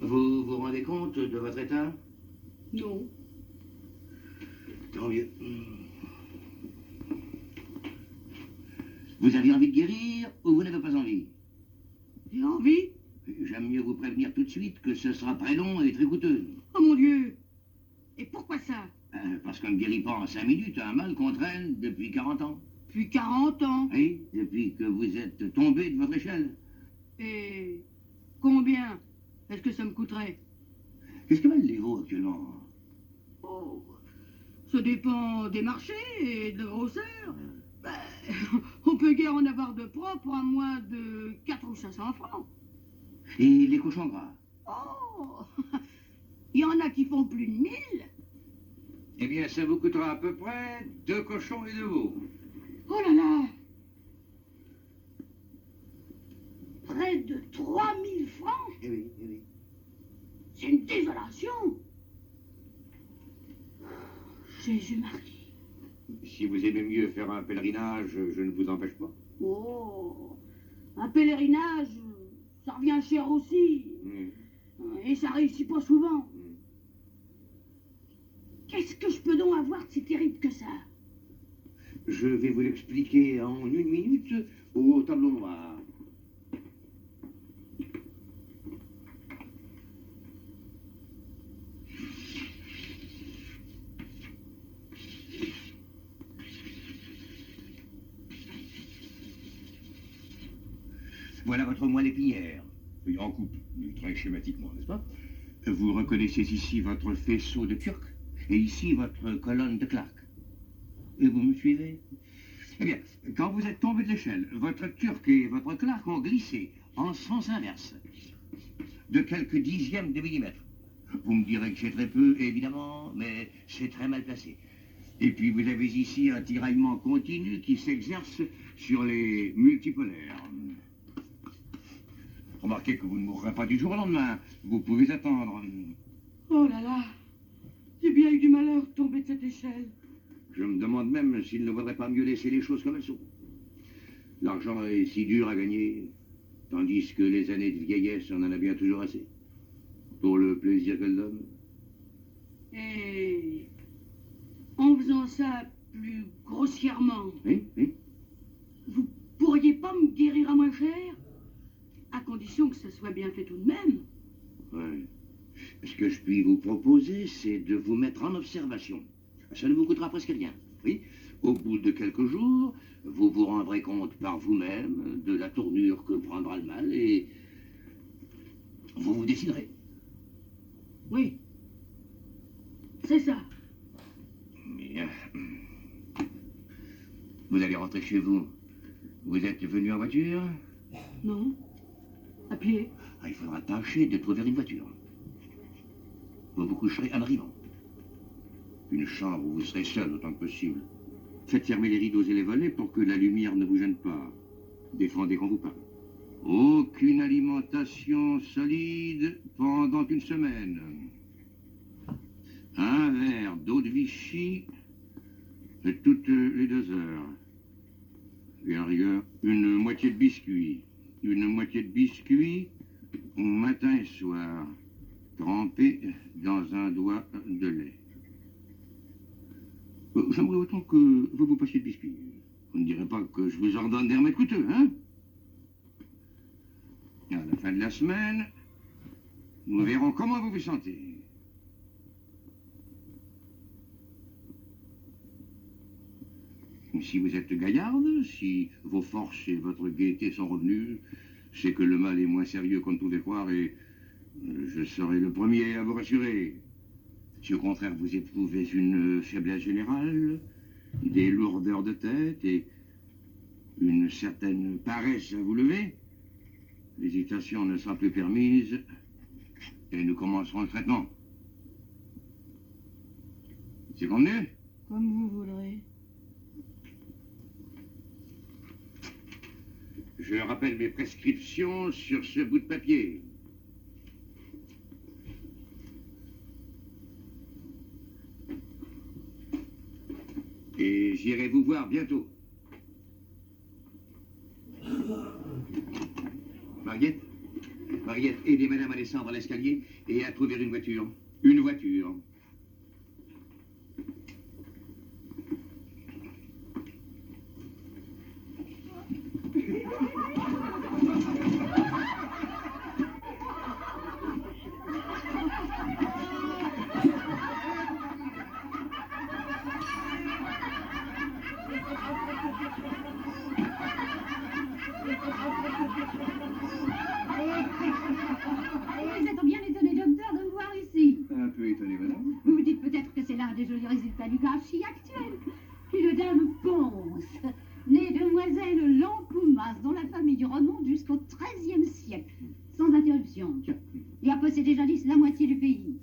Vous vous rendez compte de votre état? Non. Tant mieux. Vous avez envie de guérir ou vous n'avez pas envie? J'ai envie. J'aime mieux vous prévenir tout de suite que ce sera très long et très coûteux. Oh mon Dieu. Et pourquoi ça? Parce qu'on ne guérit pas en 5 minutes un mal qu'on traîne depuis 40 ans. Depuis 40 ans. Oui, depuis que vous êtes tombé de votre échelle. Et combien est-ce que ça me coûterait? Qu'est-ce que valent les veaux actuellement? Oh, ça dépend des marchés et de la grosseur. Ben, on peut guère en avoir de propre à moins de 400 ou 500 francs. Et les cochons gras? Oh, il y en a qui font plus de 1000. Eh bien, ça vous coûtera à peu près 2 cochons et 2 veaux. Oh là là. Près de 3000 francs. Eh oui, eh oui. C'est une désolation. Jésus-Marie. Si vous aimez mieux faire un pèlerinage, je ne vous empêche pas. Oh, un pèlerinage, ça revient cher aussi. Et ça réussit pas souvent. Qu'est-ce que je peux donc avoir de si terrible que ça? Je vais vous l'expliquer en 1 minute au tableau noir. Voilà votre moelle épinière. Oui, en coupe, très schématiquement, n'est-ce pas? Vous reconnaissez ici votre faisceau de Turc et ici votre colonne de Clark. Et vous me suivez? Eh bien, quand vous êtes tombé de l'échelle, votre Turc et votre Clark ont glissé en sens inverse de quelques dixièmes de millimètre. Vous me direz que c'est très peu, évidemment, mais c'est très mal placé. Et puis vous avez ici un tiraillement continu qui s'exerce sur les multipolaires. Remarquez que vous ne mourrez pas du jour au lendemain. Vous pouvez attendre. Oh là là, j'ai bien eu du malheur de tomber de cette échelle. Je me demande même s'il ne vaudrait pas mieux laisser les choses comme elles sont. L'argent est si dur à gagner, tandis que les années de vieillesse, on en a bien toujours assez. Pour le plaisir qu'elle donne. Et en faisant ça plus grossièrement, Oui, oui. vous pourriez pas me guérir à moins cher? À condition que ça soit bien fait tout de même. Ouais. Ce que je puis vous proposer, c'est de vous mettre en observation. Ça ne vous coûtera presque rien. Oui. Au bout de quelques jours, vous vous rendrez compte par vous-même de la tournure que prendra le mal et vous vous déciderez. Oui. C'est ça. Bien. Vous allez rentrer chez vous. Vous êtes venu en voiture? Non. À pied. Il faudra tâcher de trouver une voiture. Vous vous coucherez en arrivant. Une chambre où vous serez seul autant que possible. Faites fermer les rideaux et les volets pour que la lumière ne vous gêne pas. Défendez quand vous parle. Aucune alimentation solide pendant une semaine. Un verre d'eau de Vichy toutes les 2 heures. Et en rigueur, une moitié de biscuit. Une moitié de biscuit matin et soir, trempé dans un doigt de lait. J'aimerais autant que vous vous passiez de biscuit. Vous ne direz pas que je vous ordonne des remèdes coûteux, hein? À la fin de la semaine, nous verrons comment vous vous sentez. Si vous êtes gaillarde, si vos forces et votre gaieté sont revenues, c'est que le mal est moins sérieux qu'on ne pouvait croire et je serai le premier à vous rassurer. Si au contraire vous éprouvez une faiblesse générale, des lourdeurs de tête et une certaine paresse à vous lever, l'hésitation ne sera plus permise et nous commencerons le traitement. C'est convenu? Comme vous voudrez. Je rappelle mes prescriptions sur ce bout de papier. Et j'irai vous voir bientôt. Mariette, aidez madame à descendre l'escalier et à trouver une voiture. Une voiture. Vous êtes bien étonné, docteur, de me voir ici. Un peu étonné, madame. Vous vous dites peut-être que c'est l'un des jolis résultats du graphie actuel. Une dame Ponce, née demoiselle Lancoumas, dont la famille remonte jusqu'au XIIIe siècle, sans interruption, et a possédé jadis la moitié du pays,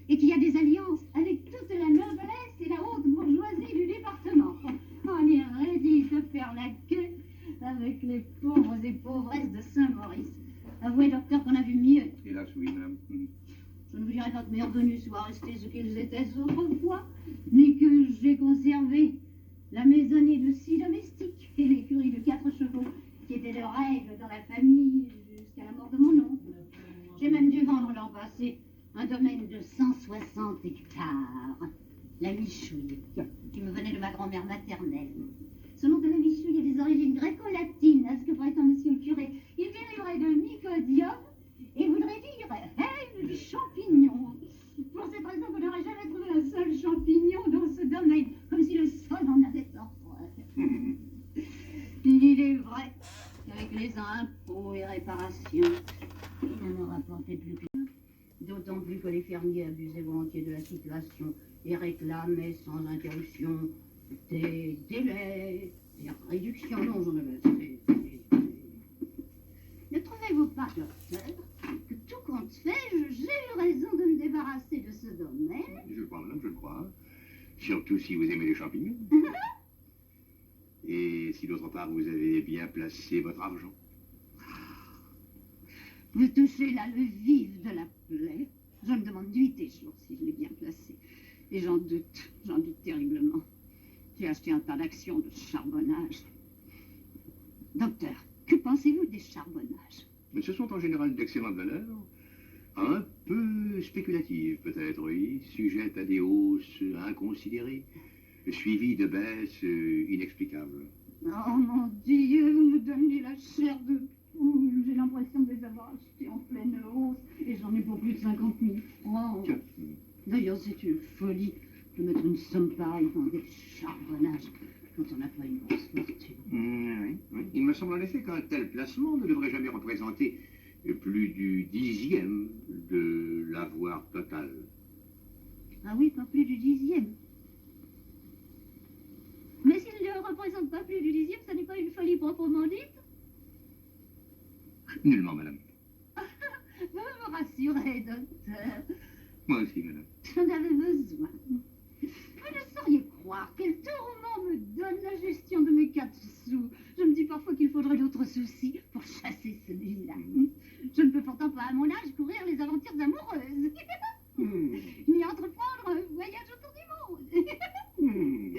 et qui a des alliances avec toute la noblesse et la haute bourgeoisie du département. On est ready de faire la queue avec les pauvres et pauvresses de Saint-Maurice. Avouez, docteur, qu'on a vu mieux. Hélas, oui, madame. Je ne vous dirai pas que mes revenus soient restés ce qu'ils étaient autrefois, ni que j'ai conservé la maisonnée de 6 domestiques et l'écurie de 4 chevaux, qui était de règle dans la famille jusqu'à la mort de mon oncle. J'ai même dû vendre l'an passé un domaine de 160 hectares, la Michouille, qui me venait de ma grand-mère maternelle. Ce nom de la Michouille a des origines gréco-latines, à ce que prétend monsieur le curé. Il dériverait de Nicodium et voudrait dire haine du champignon. Pour cette raison, vous n'aurez jamais trouvé un seul champignon dans ce domaine, comme si le sol en avait horreur. Il est vrai qu'avec les impôts et réparations, il n'en rapportait plus que... D'autant plus que les fermiers abusaient volontiers de la situation et réclamaient sans interruption des délais, des réductions. Non, j'en avais assez. Ne trouvez-vous pas, docteur, que tout compte fait, j'ai eu raison de me débarrasser de ce domaine? Je le crois, madame, je le crois. Surtout si vous aimez les champignons. Et si d'autre part vous avez bien placé votre argent. Vous touchez là le vif de la plaie. Je me demande nuit et jour si je l'ai bien placé. Et j'en doute terriblement. J'ai acheté un tas d'actions de charbonnage. Docteur, que pensez-vous des charbonnages? Mais ce sont en général d'excellentes valeurs. Un peu spéculatives, peut-être, oui. Sujettes à des hausses inconsidérées. Suivies de baisses inexplicables. Oh mon Dieu, vous me donnez la chair de poule. J'ai l'impression de les avoir achetés en pleine hausse. Et j'en ai pour plus de 50 000 francs. Tiens. D'ailleurs, c'est une folie de mettre une somme pareille dans des charbonnages quand on n'a pas une grosse fortune. Oui. Il me semble en effet qu'un tel placement ne devrait jamais représenter plus du 10e de l'avoir total. Ah oui, pas plus du 10e. Mais s'il ne représente pas plus du 10e, ça n'est pas une folie proprement dite? Nullement, madame. Vous me rassurez, docteur. Moi aussi, madame. J'en avais besoin. Vous ne sauriez croire quel tourment me donne la gestion de mes 4 sous. Je me dis parfois qu'il faudrait d'autres soucis pour chasser celui-là. Je ne peux pourtant pas, à mon âge, courir les aventures amoureuses. Ni entreprendre un voyage autour du monde.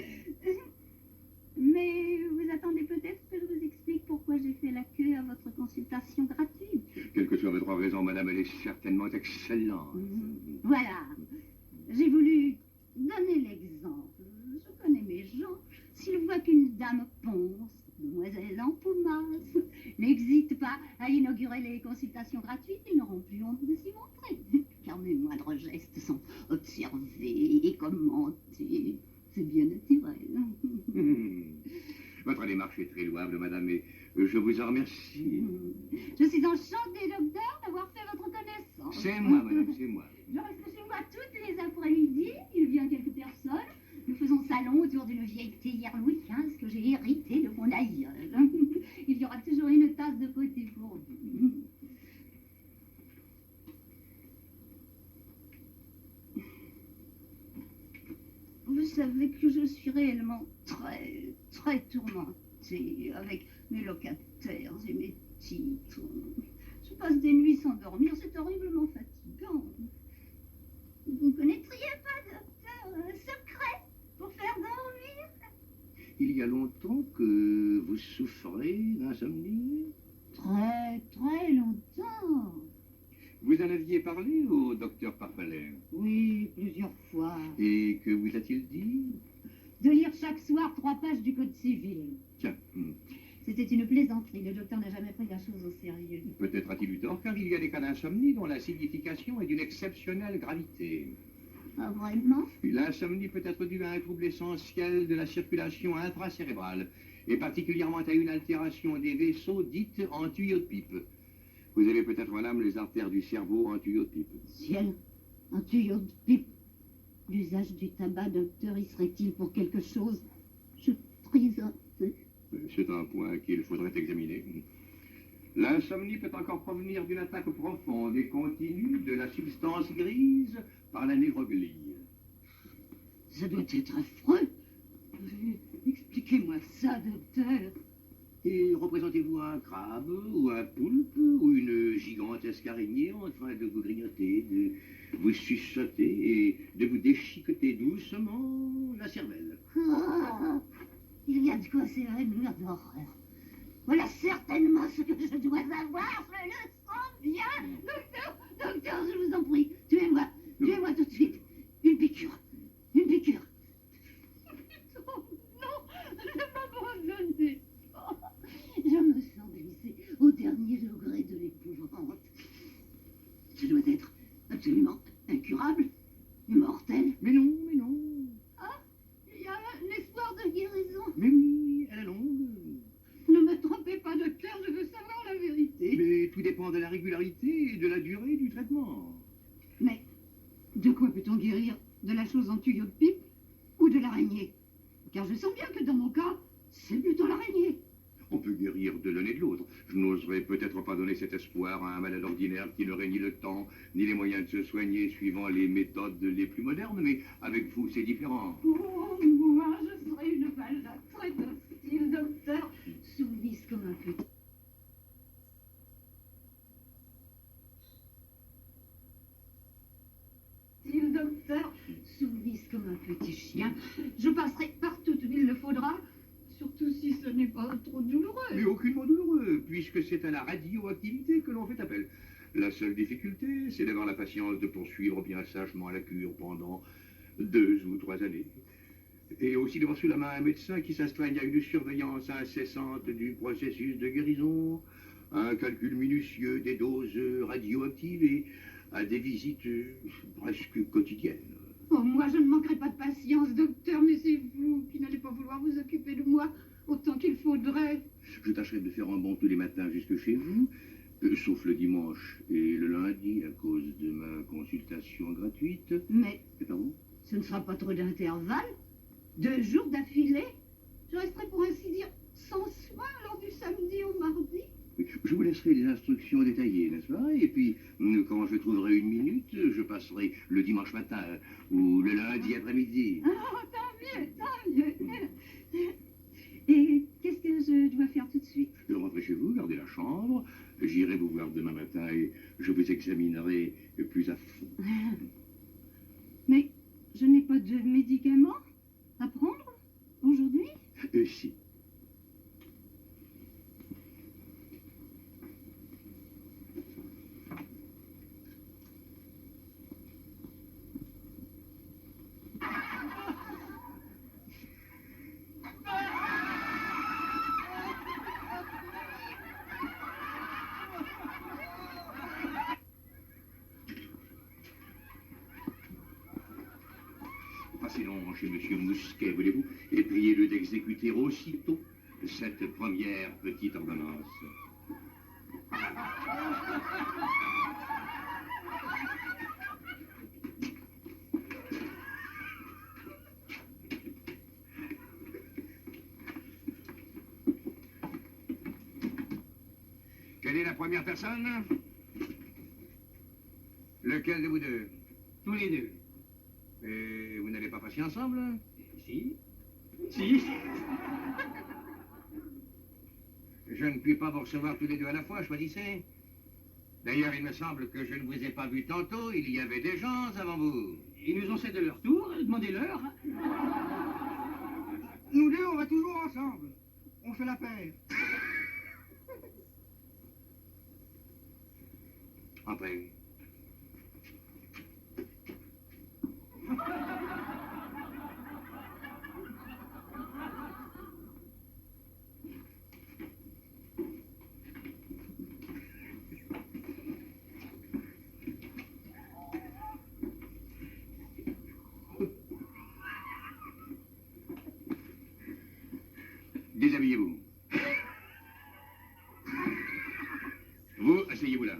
Mais vous attendez peut-être que je vous explique pourquoi j'ai fait la queue à votre consultation gratuite. Quelle que soit votre raison, madame, elle est certainement excellente. Voilà. J'ai voulu donner l'exemple. Je connais mes gens. S'ils voient qu'une dame ponce, demoiselle en poumasse, n'hésite pas à inaugurer les consultations gratuites, ils n'auront plus honte de s'y montrer. Car mes moindres gestes sont observés et commentés. C'est bien naturel. Votre démarche est très louable, madame, et je vous en remercie. Je suis enchantée, docteur, d'avoir fait votre connaissance. C'est moi, madame, c'est moi. Je reste chez moi toutes les après-midi. Il vient quelques personnes. Nous faisons salon autour d'une vieille théière Louis XV que j'ai héritée de mon aïeul. Il y aura toujours une tasse de côté pour vous. Vous savez que je suis réellement très tourmentée avec mes locataires et mes titres. Je passe des nuits sans dormir, c'est horriblement fatigant. Vous ne connaîtriez pas, docteur, un secret pour faire dormir? Il y a longtemps que vous souffrez d'insomnie? Très longtemps. Vous en aviez parlé au docteur Parpalais? Oui, plusieurs fois. Et que vous a-t-il dit? De lire chaque soir 3 pages du Code civil. Tiens, C'était une plaisanterie, le docteur n'a jamais pris la chose au sérieux. peut-être a-t-il eu tort, car il y a des cas d'insomnie dont la signification est d'une exceptionnelle gravité. Ah, vraiment? L'insomnie peut être due à un trouble essentiel de la circulation intracérébrale, et particulièrement à une altération des vaisseaux dites en tuyaux de pipe. Vous avez peut-être, madame, les artères du cerveau en tuyaux de pipe. Ciel, un tuyau de pipe. L'usage du tabac, docteur, y serait-il pour quelque chose? Je trisote. C'est un point qu'il faudrait examiner. L'insomnie peut encore provenir d'une attaque profonde et continue de la substance grise par la névroglie. Ça doit être affreux. Expliquez-moi ça, docteur. Et représentez-vous un crabe, ou un poulpe, ou une gigantesque araignée en train de vous grignoter, de vous suçoter et de vous déchiqueter doucement la cervelle. Ah, il y a de quoi s'évanouir d'horreur. Voilà certainement ce que je dois avoir, je le sens bien. Docteur, je vous en prie, tuez-moi tout de suite. Une piqûre. Non, ne m'abandonnez pas. Je me sens glissée au dernier degré de l'épouvante. Ça doit être absolument incurable, immortel. Mais non. Ah, il y a un espoir de guérison. Mais oui, elle est longue. Ne me trompez pas, docteur, je veux savoir la vérité. Mais tout dépend de la régularité et de la durée du traitement. Mais de quoi peut-on guérir? De la chose en tuyau de pipe ou de l'araignée? Car je sens bien que dans mon cas, c'est plutôt l'araignée. On peut guérir de l'un et de l'autre. Je n'oserais peut-être pas donner cet espoir à un malade ordinaire qui n'aurait ni le temps, ni les moyens de se soigner suivant les méthodes les plus modernes, mais avec vous, c'est différent. Oh, moi, je serais une malade très docile, docteur. Soumise comme un petit. Docteur, soumise comme un petit chien. Je passerai partout où il le faudra, surtout si ce n'est pas trop douloureux. Mais aucunement douloureux, puisque c'est à la radioactivité que l'on fait appel. La seule difficulté, c'est d'avoir la patience de poursuivre bien sagement la cure pendant 2 ou 3 années. Et aussi d'avoir sous la main un médecin qui s'astreigne à une surveillance incessante du processus de guérison, à un calcul minutieux des doses radioactives et à des visites presque quotidiennes. Oh, moi, je ne manquerai pas de patience, docteur, mais c'est vous qui n'allez pas vouloir vous occuper de moi autant qu'il faudrait. Je tâcherai de faire un bond tous les matins jusque chez vous, sauf le dimanche et le lundi à cause de ma consultation gratuite. Mais Pardon? ce ne sera pas trop d'intervalle. 2 jours d'affilée. Je resterai pour ainsi dire sans soin lors du samedi au mardi. Je vous laisserai des instructions détaillées, n'est-ce pas? Et puis, quand je trouverai une minute, je passerai le dimanche matin ou le lundi après-midi. Oh, tant mieux, tant mieux. Et qu'est-ce que je dois faire tout de suite? Rentrez chez vous, gardez la chambre, j'irai vous voir demain matin et je vous examinerai plus à fond. Mais je n'ai pas de médicaments à prendre aujourd'hui? Si. Passez-donc chez M. Mousquet, voulez-vous, et priez-le d'exécuter aussitôt cette première petite ordonnance. Quelle est la première personne? Lequel de vous deux? Tous les deux. Et vous n'allez pas passer ensemble? Si. Si. Je ne puis pas vous recevoir tous les deux à la fois, choisissez. D'ailleurs, il me semble que je ne vous ai pas vu tantôt, il y avait des gens avant vous. Ils nous ont cédé leur tour, demandez-leur. Nous deux, on va toujours ensemble. On fait la paire. Entrez. Déshabillez-vous. Vous, asseyez-vous là.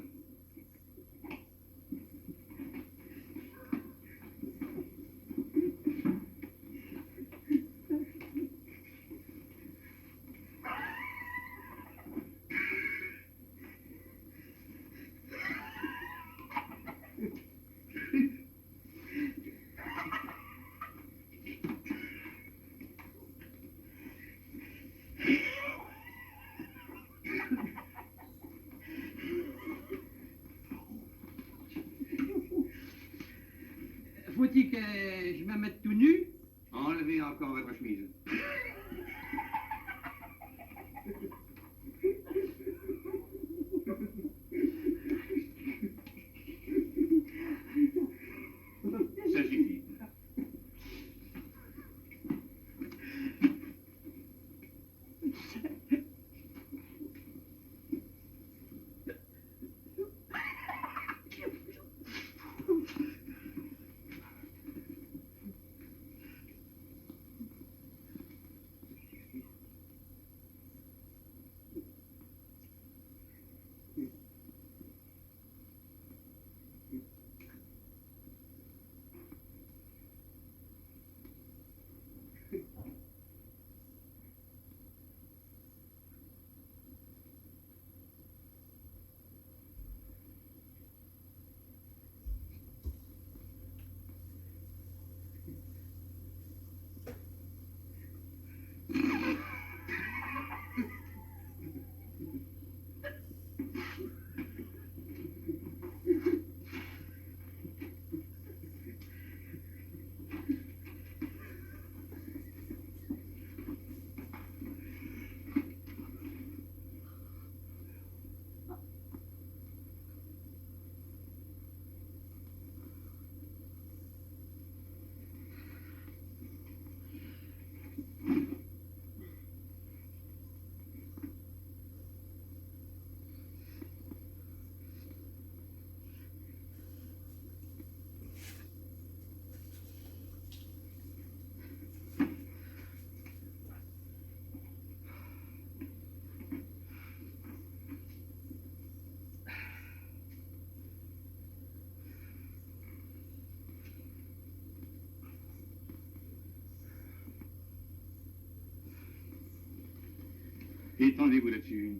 Étendez-vous là-dessus.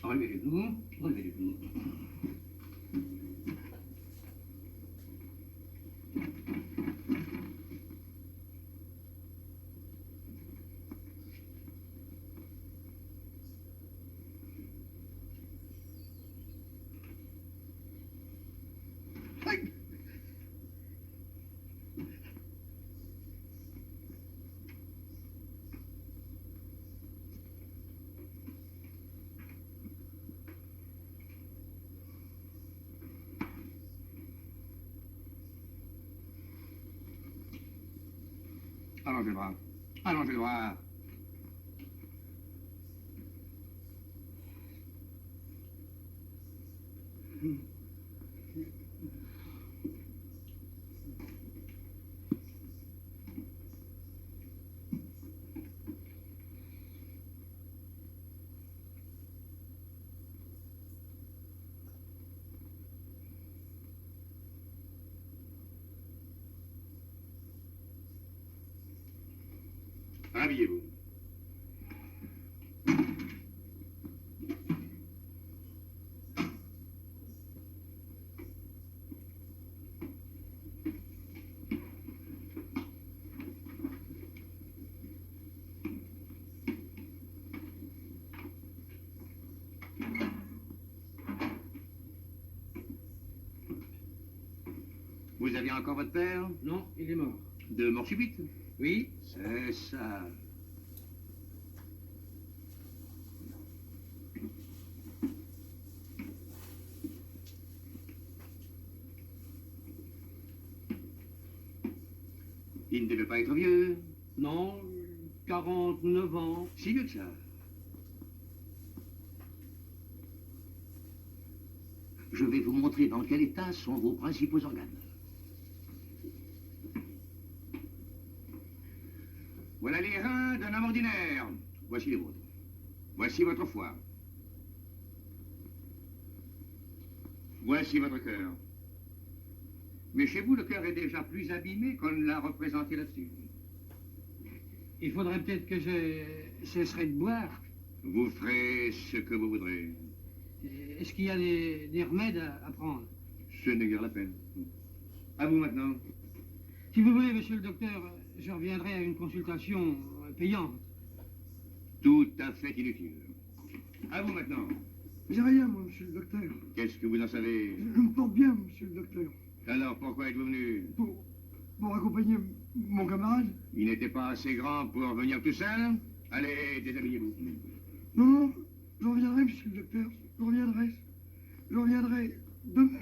Relevez-vous, relevez-vous. Allongez le bras. Allongez le bras. Habillez-vous. Vous aviez encore votre père? Non, il est mort. De mort subite? Oui, C'est ça. Il ne devait pas être vieux. non, 49 ans. Si vieux que ça. Je vais vous montrer dans quel état sont vos principaux organes. Voilà les reins d'un homme ordinaire. Voici les vôtres. Voici votre foie. Voici votre cœur. Mais chez vous, le cœur est déjà plus abîmé qu'on ne l'a représenté là-dessus. Il faudrait peut-être que je cesserai de boire. Vous ferez ce que vous voudrez. Est-ce qu'il y a des remèdes à prendre? Ce n'est guère la peine. À vous maintenant. Si vous voulez, monsieur le docteur, je reviendrai à une consultation payante. Tout à fait inutile. À vous maintenant. J'ai rien, moi, monsieur le docteur. Qu'est-ce que vous en savez? Je me porte bien, monsieur le docteur. Alors pourquoi êtes-vous venu? Pour accompagner mon camarade. Il n'était pas assez grand pour venir tout seul? Allez, déshabillez-vous. Non, non, je reviendrai, monsieur le docteur. Je reviendrai. Je reviendrai demain.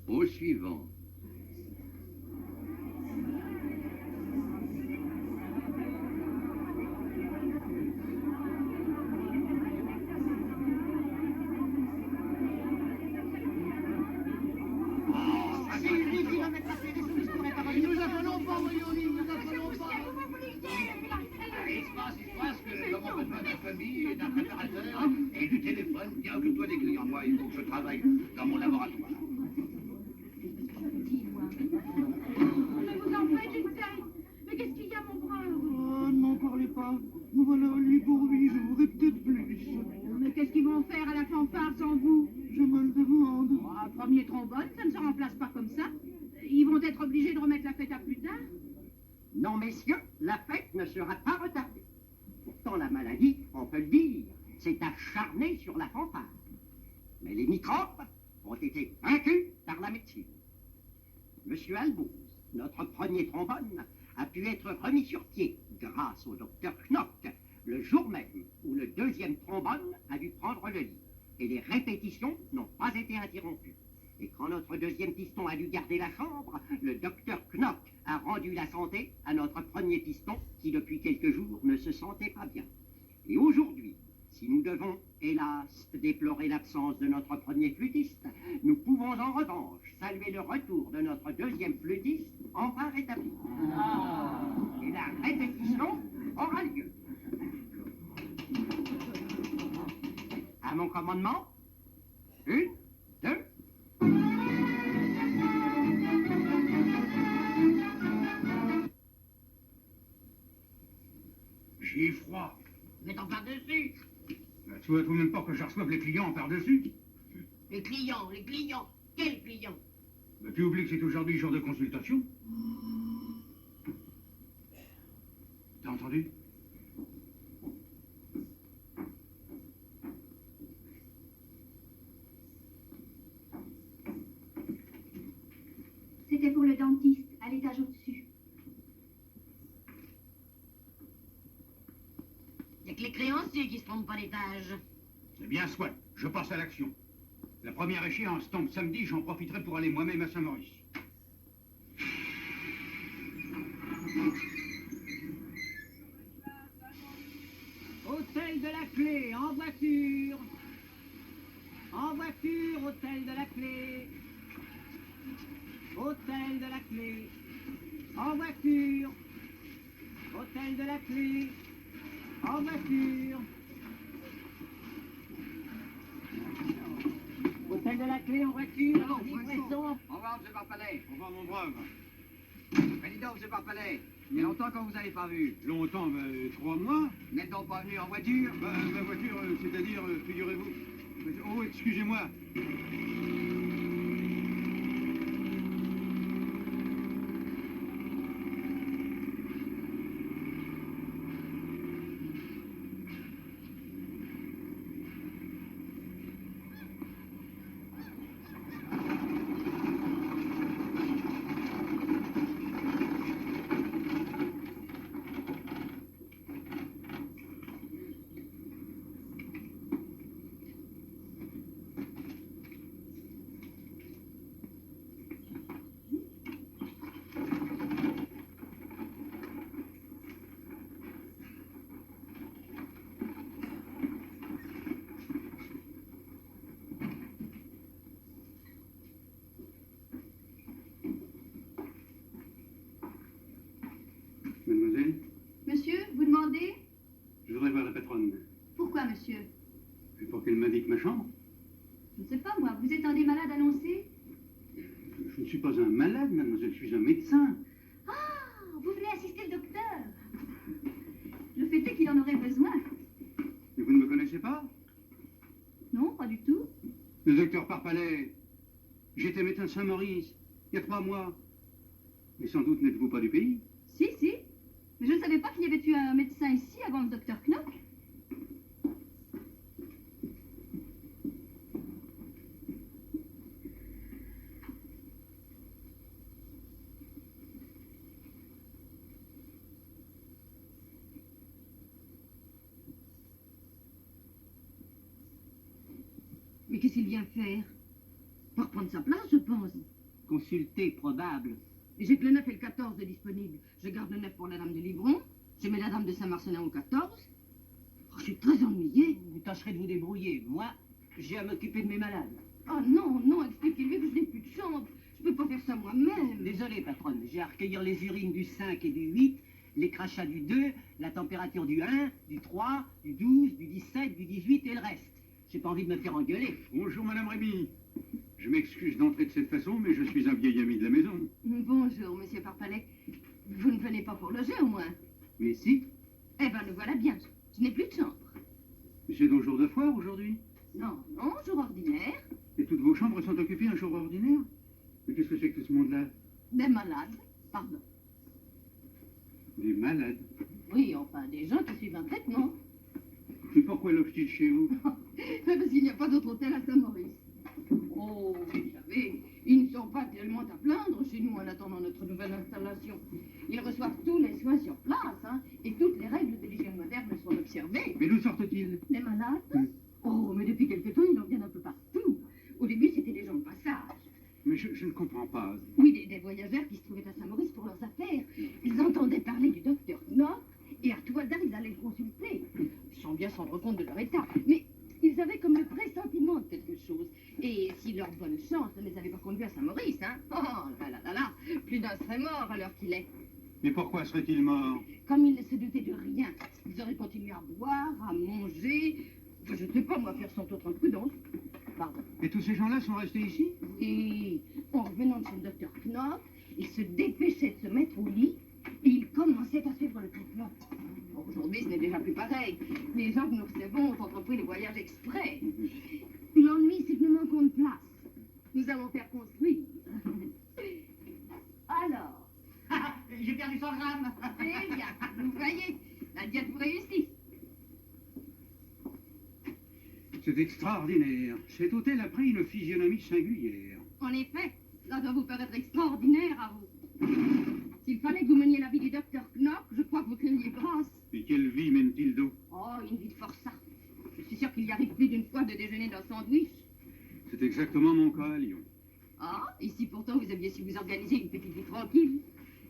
Au suivant. Nous appelons pas, voyons, nous appelons pas. Il se passe que l'homme a besoin d'un famille et d'un préparateur et du téléphone. Viens, occupe-toi des clients. Moi, il faut que je travaille dans mon laboratoire. Mais vous en faites une taille. Mais qu'est-ce qu'il y a, mon brave? Oh, ne m'en parlez pas. Voilà, lui pour lui, je voudrais peut-être plus. Mais qu'est-ce qu'ils vont faire à la fanfare sans vous? Je me le demande. Un premier trombone, ça ne se remplace pas comme ça. Ils vont être obligés de remettre la fête à plus tard. Non, messieurs, la fête ne sera pas retardée. Pourtant, la maladie, on peut le dire, s'est acharnée sur la fanfare. Mais les microbes ont été vaincus par la médecine. Monsieur Albouze, notre premier trombone, a pu être remis sur pied grâce au docteur Knock, le jour même où le deuxième trombone a dû prendre le lit. Et les répétitions n'ont pas été interrompues. Et quand notre deuxième piston a dû garder la chambre, le docteur Knock a rendu la santé à notre premier piston qui depuis quelques jours ne se sentait pas bien. Et aujourd'hui, si nous devons, hélas, déplorer l'absence de notre premier flûtiste, nous pouvons en revanche saluer le retour de notre deuxième flûtiste enfin rétabli. Et la répétition aura lieu. À mon commandement, 1, 2... J'ai froid. Mais en par-dessus. Tu vois tout de même pas que je reçoive les clients en par-dessus? Les clients, quels clients? Mais tu oublies que c'est aujourd'hui jour de consultation? T'as entendu? C'était pour le dentiste, à l'étage au-dessus. Il n'y a que les créanciers qui se trompent pas l'étage. Eh bien, soit. Je passe à l'action. La première échéance tombe samedi, j'en profiterai pour aller moi-même à Saint-Maurice. Hôtel de la Clé, en voiture. En voiture, hôtel de la Clé. Hôtel de la Clé. En voiture. Hôtel de la Clé. En voiture. Hôtel de la Clé en voiture. Alors, livraison. Au revoir, M. Barpalet. Au revoir, mon brave. Président, M. Barpalet. Il y a longtemps qu'on vous avait pas vu. Longtemps, 3 mois. Vous n'êtes donc pas venu en voiture? Ma voiture, c'est-à-dire, figurez-vous. Oh, excusez-moi. Mademoiselle, Monsieur, vous demandez? je voudrais voir la patronne. Pourquoi, monsieur? Pour qu'elle m'indique ma chambre. Je ne sais pas, moi. Vous êtes un des malades annoncés? Je ne suis pas un malade, mademoiselle, je suis un médecin. Ah, vous venez assister le docteur. Le fait est qu'il en aurait besoin. Mais vous ne me connaissez pas? Non, pas du tout. Le docteur Parpalet. J'étais médecin de Saint-Maurice, il y a 3 mois. Mais sans doute n'êtes-vous pas du pays? Si, si. Mais je ne savais pas qu'il y avait eu un médecin ici avant le docteur Knock. Mais qu'est-ce qu'il vient faire? Pour reprendre sa place, je pense. Consulté probable. Et j'ai que le 9 et le 14 de disponible. Je garde le 9 pour la dame de Livron. Je mets la dame de Saint-Marcelin au 14. Oh, je suis très ennuyée. Vous tâcherez de vous débrouiller. Moi, j'ai à m'occuper de mes malades. Oh non, non, expliquez-lui que je n'ai plus de chambre. Je peux pas faire ça moi-même. Désolé, patronne. J'ai à recueillir les urines du 5 et du 8, les crachats du 2, la température du 1, du 3, du 12, du 17, du 18 et le reste. J'ai pas envie de me faire engueuler. Bonjour, Madame Rémy. Je m'excuse d'entrer de cette façon, mais je suis un vieil ami de la maison. Bonjour, monsieur Parpalet. Vous ne venez pas pour loger, au moins? Mais si, Eh ben, le voilà bien. Je n'ai plus de chambre. mais c'est donc jour de foire aujourd'hui. Non, non, jour ordinaire. Et toutes vos chambres sont occupées un jour ordinaire? Mais qu'est-ce que c'est que ce monde-là? Des malades, pardon. Des malades. Oui, enfin, des gens qui suivent un traitement. Et pourquoi loge-t-il chez vous? Parce qu'il n'y a pas d'autre hôtel à Saint-Maurice. Oh, vous savez, ils ne sont pas pas tellement à plaindre chez nous en attendant notre nouvelle installation. Ils reçoivent tous les soins sur place, hein, et toutes les règles de l'hygiène moderne sont observées. Mais d'où sortent-ils? Les malades? Oh, mais depuis quelque temps, ils en viennent un peu partout. Au début, c'était des gens de passage. Mais je ne comprends pas. Oui, des voyageurs qui se trouvaient à Saint-Maurice pour leurs affaires. Ils entendaient parler du docteur Knock, et à tout hasard, ils allaient le consulter, sans bien se rendre compte de leur état. Mais ils avaient comme le pressentiment de quelque chose. Et si leur bonne chance ne les avait pas conduits à Saint-Maurice, hein, oh là là là là, plus d'un serait mort à l'heure qu'il est. Mais pourquoi serait-il mort? Comme ils ne se doutaient de rien, ils auraient continué à boire, à manger, enfin, je ne sais pas, moi, faire son autre prudence. Pardon. Et tous ces gens-là sont restés ici? Et en revenant de chez le docteur Knock, ils se dépêchaient de se mettre au lit et ils commençaient à suivre le traitement. Bon, aujourd'hui, ce n'est déjà plus pareil. Les gens que nous recevons ont entrepris le voyage exprès. L'ennui, c'est que nous manquons de place. Nous allons faire construire. Alors, J'ai perdu 100 grammes. eh bien, vous voyez, la diète vous réussit. C'est extraordinaire. Cet hôtel a pris une physionomie singulière. En effet, ça doit vous paraître extraordinaire à vous. S'il fallait que vous meniez la vie du docteur Knock, je crois que vous crieriez grâce. Et quelle vie mène-t-il donc? Oh, une vie de forçat. Je suis sûr qu'il y arrive plus d'une fois de déjeuner d'un sandwich. C'est exactement mon cas à Lyon. Ah, ici pourtant vous aviez su vous organiser une petite vie tranquille.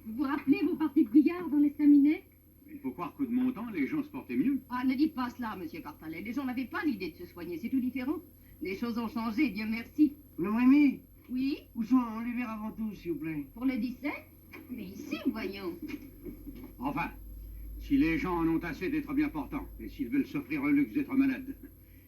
Vous vous rappelez vos parties de billard dans l'estaminet? Il faut croire que de mon temps, les gens se portaient mieux. Ah, ne dites pas cela, monsieur Cartalet. Les gens n'avaient pas l'idée de se soigner, c'est tout différent. Les choses ont changé, Dieu merci. Noémie, Oui, où sont les verres avant tout, s'il vous plaît? pour le 17? Mais ici, voyons. Enfin, si les gens en ont assez d'être bien portants, et s'ils veulent s'offrir le luxe d'être malades,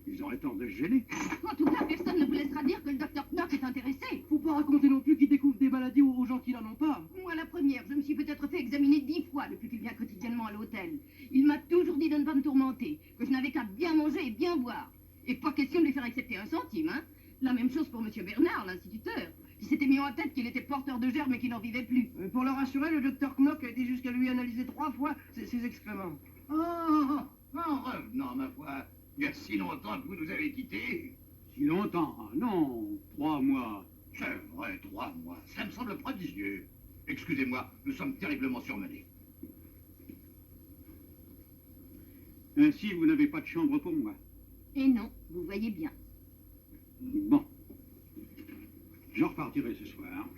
ils auraient tort de se gêner. En tout cas, personne ne vous laissera dire que le docteur Knock est intéressé. Faut pas raconter non plus qu'ils découvrent des maladies aux gens qui n'en ont pas. Moi, la première, je me suis peut-être fait examiner 10 fois depuis qu'il vient quotidiennement à l'hôtel. Il m'a toujours dit de ne pas me tourmenter, que je n'avais qu'à bien manger et bien boire. Et pas question de lui faire accepter un centime, hein. La même chose pour monsieur Bernard, l'instituteur, qui s'était mis en tête qu'il était porteur de germes et qu'il n'en vivait plus. Pour le rassurer, le docteur Knock a été jusqu'à lui analyser 3 fois ses excréments. Ah, en revenant, ma foi, il y a si longtemps que vous nous avez quittés. Si longtemps? Non, 3 mois. C'est vrai, 3 mois. Ça me semble prodigieux. Excusez-moi, nous sommes terriblement surmenés. Ainsi, vous n'avez pas de chambre pour moi. Et non, vous voyez bien. Bon. Je repartirai ce soir.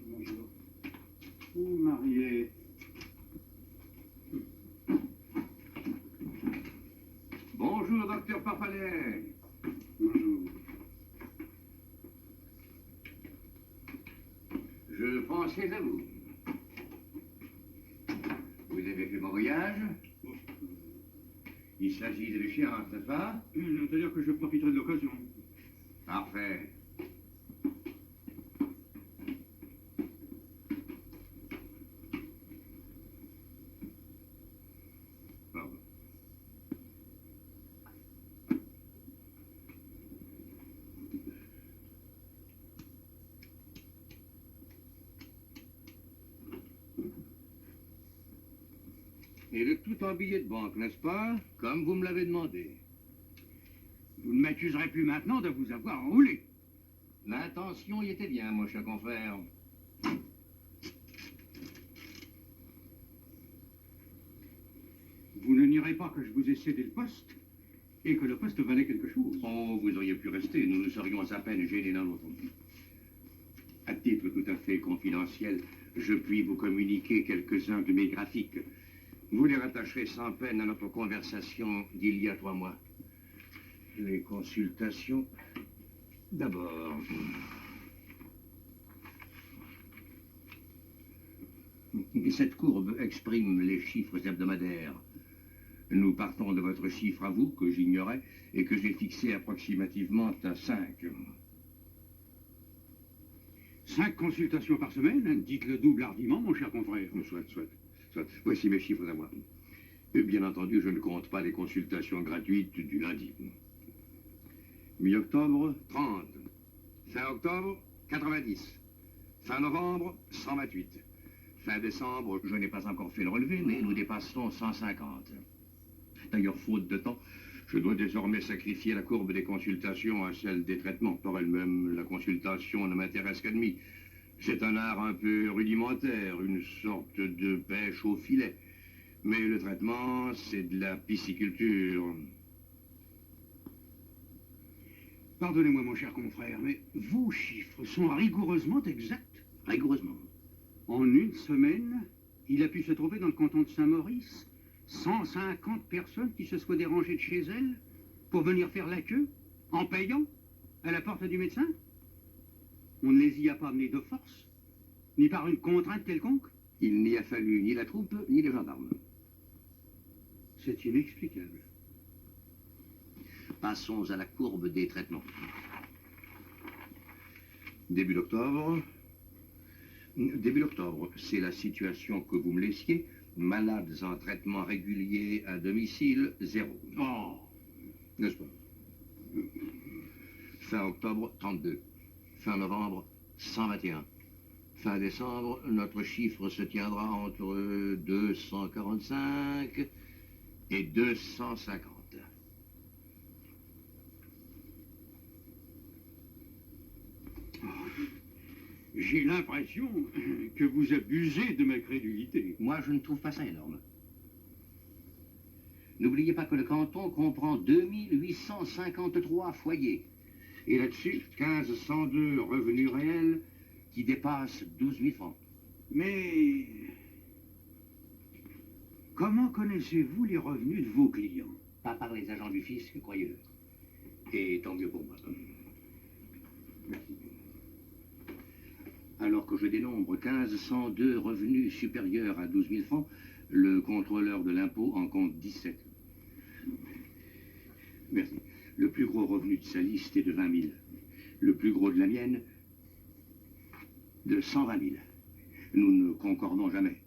Bonjour. Vous mariez. Bonjour, docteur Parpalet. Bonjour. Je pensais à vous. Vous avez fait mon voyage? Il s'agit de l'échéance, n'est-ce pas? C'est-à-dire que je profiterai de l'occasion. Parfait. Pardon. Et le tout en billet de banque, n'est-ce pas? Comme vous me l'avez demandé. Vous ne m'accuserez plus maintenant de vous avoir enroulé. L'intention y était bien, mon cher confrère. Vous ne nierez pas que je vous ai cédé le poste et que le poste valait quelque chose. Oh, vous auriez pu rester, nous nous serions à peine gênés dans l'autre. À titre tout à fait confidentiel, je puis vous communiquer quelques-uns de mes graphiques. Vous les rattacherez sans peine à notre conversation d'il y a 3 mois. Les consultations, d'abord. Cette courbe exprime les chiffres hebdomadaires. Nous partons de votre chiffre à vous, que j'ignorais, et que j'ai fixé approximativement à 5. 5 consultations par semaine? Dites le double hardiment, mon cher confrère. Soit. Voici mes chiffres à moi. Et bien entendu, je ne compte pas les consultations gratuites du lundi. Mi-octobre, 30. Fin octobre, 90. Fin novembre, 128. Fin décembre, je n'ai pas encore fait le relevé, mais nous dépasserons 150. D'ailleurs, faute de temps, je dois désormais sacrifier la courbe des consultations à celle des traitements. Par elle-même, la consultation ne m'intéresse qu'à demi. C'est un art un peu rudimentaire, une sorte de pêche au filet. Mais le traitement, c'est de la pisciculture. Pardonnez-moi, mon cher confrère, mais vos chiffres sont rigoureusement exacts. Rigoureusement. En une semaine, il a pu se trouver dans le canton de Saint-Maurice 150 personnes qui se soient dérangées de chez elles pour venir faire la queue, en payant, à la porte du médecin. On ne les y a pas amenés de force, ni par une contrainte quelconque. Il n'y a fallu ni la troupe, ni les gendarmes. C'est inexplicable. Passons à la courbe des traitements. Début d'octobre. Début d'octobre, c'est la situation que vous me laissiez. Malades en traitement régulier à domicile, 0. Oh, N'est-ce pas? Fin octobre, 32. Fin novembre, 121. Fin décembre, notre chiffre se tiendra entre 245 et 250. j'ai l'impression que vous abusez de ma crédulité. Moi, je ne trouve pas ça énorme. N'oubliez pas que le canton comprend 2853 foyers. Et là-dessus, 1502 revenus réels qui dépassent 12 000 francs. Mais comment connaissez-vous les revenus de vos clients? Pas par les agents du fisc, croyez-le. Et tant mieux pour moi. Merci. Alors que je dénombre 1502 revenus supérieurs à 12 000 francs, le contrôleur de l'impôt en compte 17. Merci. Le plus gros revenu de sa liste est de 20 000. Le plus gros de la mienne, de 120 000. Nous ne concordons jamais.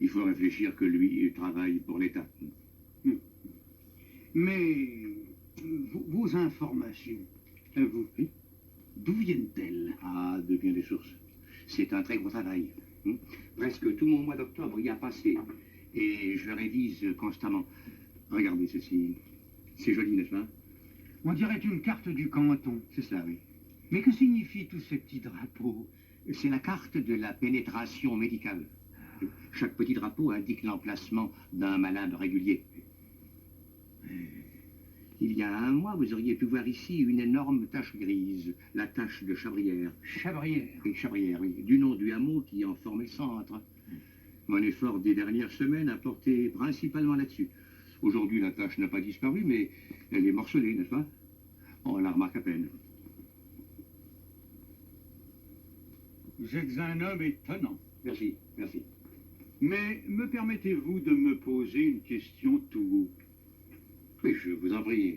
Il faut réfléchir que lui travaille pour l'État. Mais vos informations, à vous, d'où viennent-elles? Ah, de bien des sources. C'est un très gros travail. Presque tout mon mois d'octobre y a passé. Et je le révise constamment. Regardez ceci. C'est joli, n'est-ce pas? On dirait une carte du canton. C'est cela, oui. Mais que signifient tous ces petits drapeaux? C'est la carte de la pénétration médicale. Chaque petit drapeau indique l'emplacement d'un malade régulier. Il y a un mois, vous auriez pu voir ici une énorme tache grise, la tache de Chabrière. Chabrière? Oui, Chabrière, oui, du nom du hameau qui en formait le centre. Mon effort des dernières semaines a porté principalement là-dessus. Aujourd'hui, la tache n'a pas disparu, mais elle est morcelée, n'est-ce pas? On la remarque à peine. Vous êtes un homme étonnant. Merci, merci. Mais me permettez-vous de me poser une question tout haut? Oui, je vous en prie.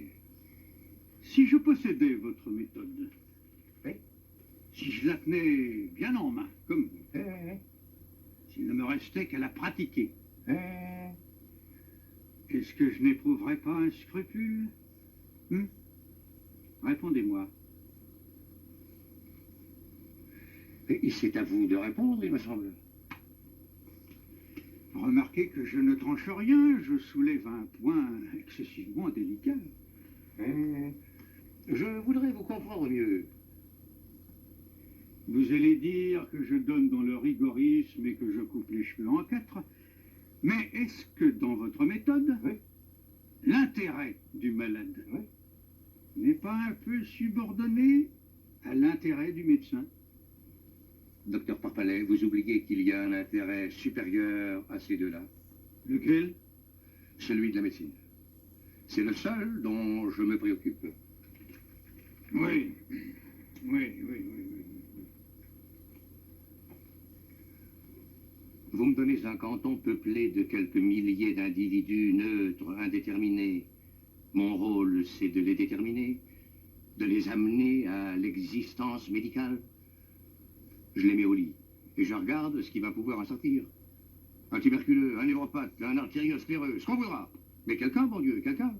Si je possédais votre méthode, Oui. si je la tenais bien en main, comme vous, s'il ne me restait qu'à la pratiquer, est-ce que je n'éprouverais pas un scrupule? Répondez-moi. Et c'est à vous de répondre, il me semble. Remarquez que je ne tranche rien, je soulève un point excessivement délicat. Je voudrais vous comprendre mieux. Vous allez dire que je donne dans le rigorisme et que je coupe les cheveux en 4. Mais est-ce que dans votre méthode, l'intérêt du malade n'est pas un peu subordonné à l'intérêt du médecin? Docteur Parpalet, vous oubliez qu'il y a un intérêt supérieur à ces deux-là. Lequel? Celui de la médecine. C'est le seul dont je me préoccupe. Oui. Vous me donnez un canton peuplé de quelques milliers d'individus neutres, indéterminés. Mon rôle, c'est de les déterminer, de les amener à l'existence médicale. Je les mets au lit et je regarde ce qui va pouvoir en sortir. Un tuberculeux, un névropathe, un artérioscléreux, ce qu'on voudra. Mais quelqu'un, bon Dieu, quelqu'un.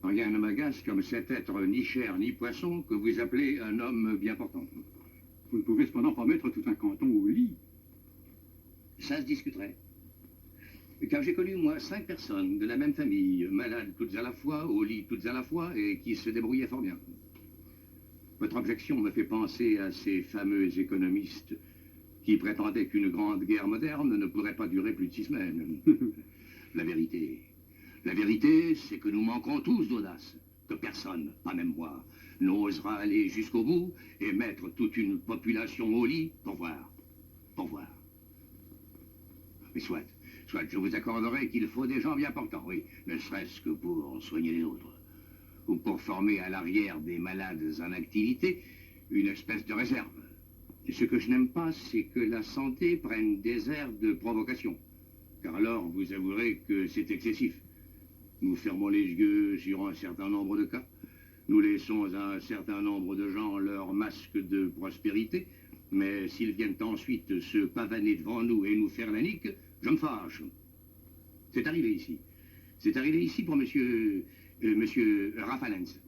Rien ne m'agace comme cet être ni chair ni poisson que vous appelez un homme bien portant. Vous ne pouvez cependant pas mettre tout un canton au lit. Ça se discuterait. Car j'ai connu, moi, 5 personnes de la même famille, malades toutes à la fois, au lit toutes à la fois, et qui se débrouillaient fort bien. Votre objection me fait penser à ces fameux économistes qui prétendaient qu'une grande guerre moderne ne pourrait pas durer plus de 6 semaines. La vérité, c'est que nous manquons tous d'audace, que personne, pas même moi, n'osera aller jusqu'au bout et mettre toute une population au lit pour voir. Pour voir. Mais soit, je vous accorderai qu'il faut des gens bien portants, oui, ne serait-ce que pour soigner les autres, ou pour former à l'arrière des malades en activité une espèce de réserve. Et ce que je n'aime pas, c'est que la santé prenne des airs de provocation, car alors vous avouerez que c'est excessif. Nous fermons les yeux sur un certain nombre de cas, nous laissons à un certain nombre de gens leur masque de prospérité, mais s'ils viennent ensuite se pavaner devant nous et nous faire la nique, je me fâche. C'est arrivé ici. C'est arrivé ici pour monsieur Rafalens.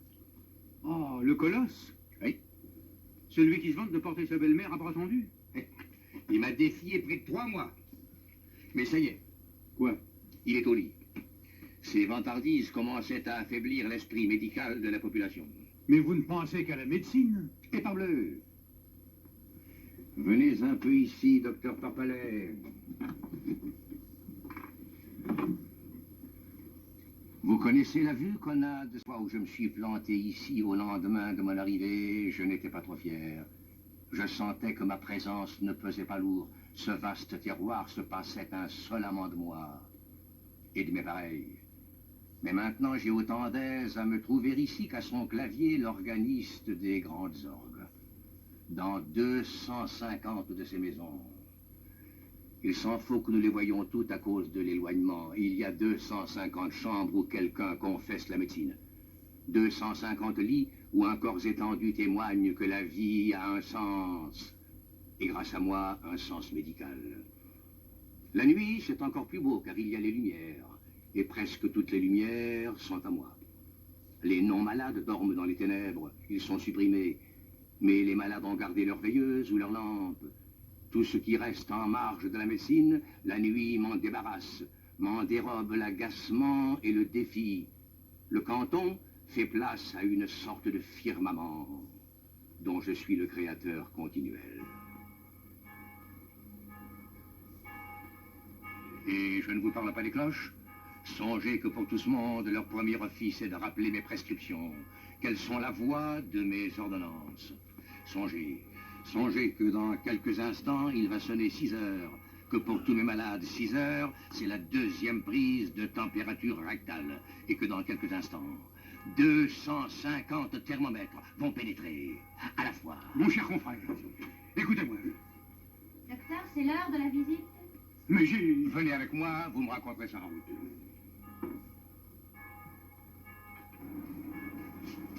Oh, le colosse? Oui. Celui qui se vante de porter sa belle-mère à bras tendus? Il m'a défié près de 3 mois. Mais ça y est. Quoi? Il est au lit. Ces vantardises commençaient à affaiblir l'esprit médical de la population. Mais vous ne pensez qu'à la médecine? Et parbleu. Venez un peu ici, docteur Parpalet. Vous connaissez la vue qu'on a de fois où je me suis planté ici au lendemain de mon arrivée, je n'étais pas trop fier. Je sentais que ma présence ne pesait pas lourd. Ce vaste terroir se passait insolemment de moi et de mes pareils. Mais maintenant, j'ai autant d'aise à me trouver ici qu'à son clavier l'organiste des grandes orgues. Dans 250 de ces maisons. Il s'en faut que nous les voyions toutes à cause de l'éloignement. Il y a 250 chambres où quelqu'un confesse la médecine. 250 lits où un corps étendu témoigne que la vie a un sens. Et grâce à moi, un sens médical. La nuit, c'est encore plus beau car il y a les lumières. Et presque toutes les lumières sont à moi. Les non-malades dorment dans les ténèbres. Ils sont supprimés. Mais les malades ont gardé leur veilleuse ou leur lampe. Tout ce qui reste en marge de la médecine, la nuit m'en débarrasse, m'en dérobe l'agacement et le défi. Le canton fait place à une sorte de firmament dont je suis le créateur continuel. Et je ne vous parle pas des cloches. Songez que pour tout ce monde, leur premier office est de rappeler mes prescriptions, qu'elles sont la voix de mes ordonnances. Songez que dans quelques instants, il va sonner 6 heures, que pour tous mes malades, 6 heures, c'est la 2e prise de température rectale, et que dans quelques instants, 250 thermomètres vont pénétrer à la fois. Mon cher confrère, écoutez-moi. Docteur, c'est l'heure de la visite? Mais j'ai... Venez avec moi, vous me raconterez ça en route.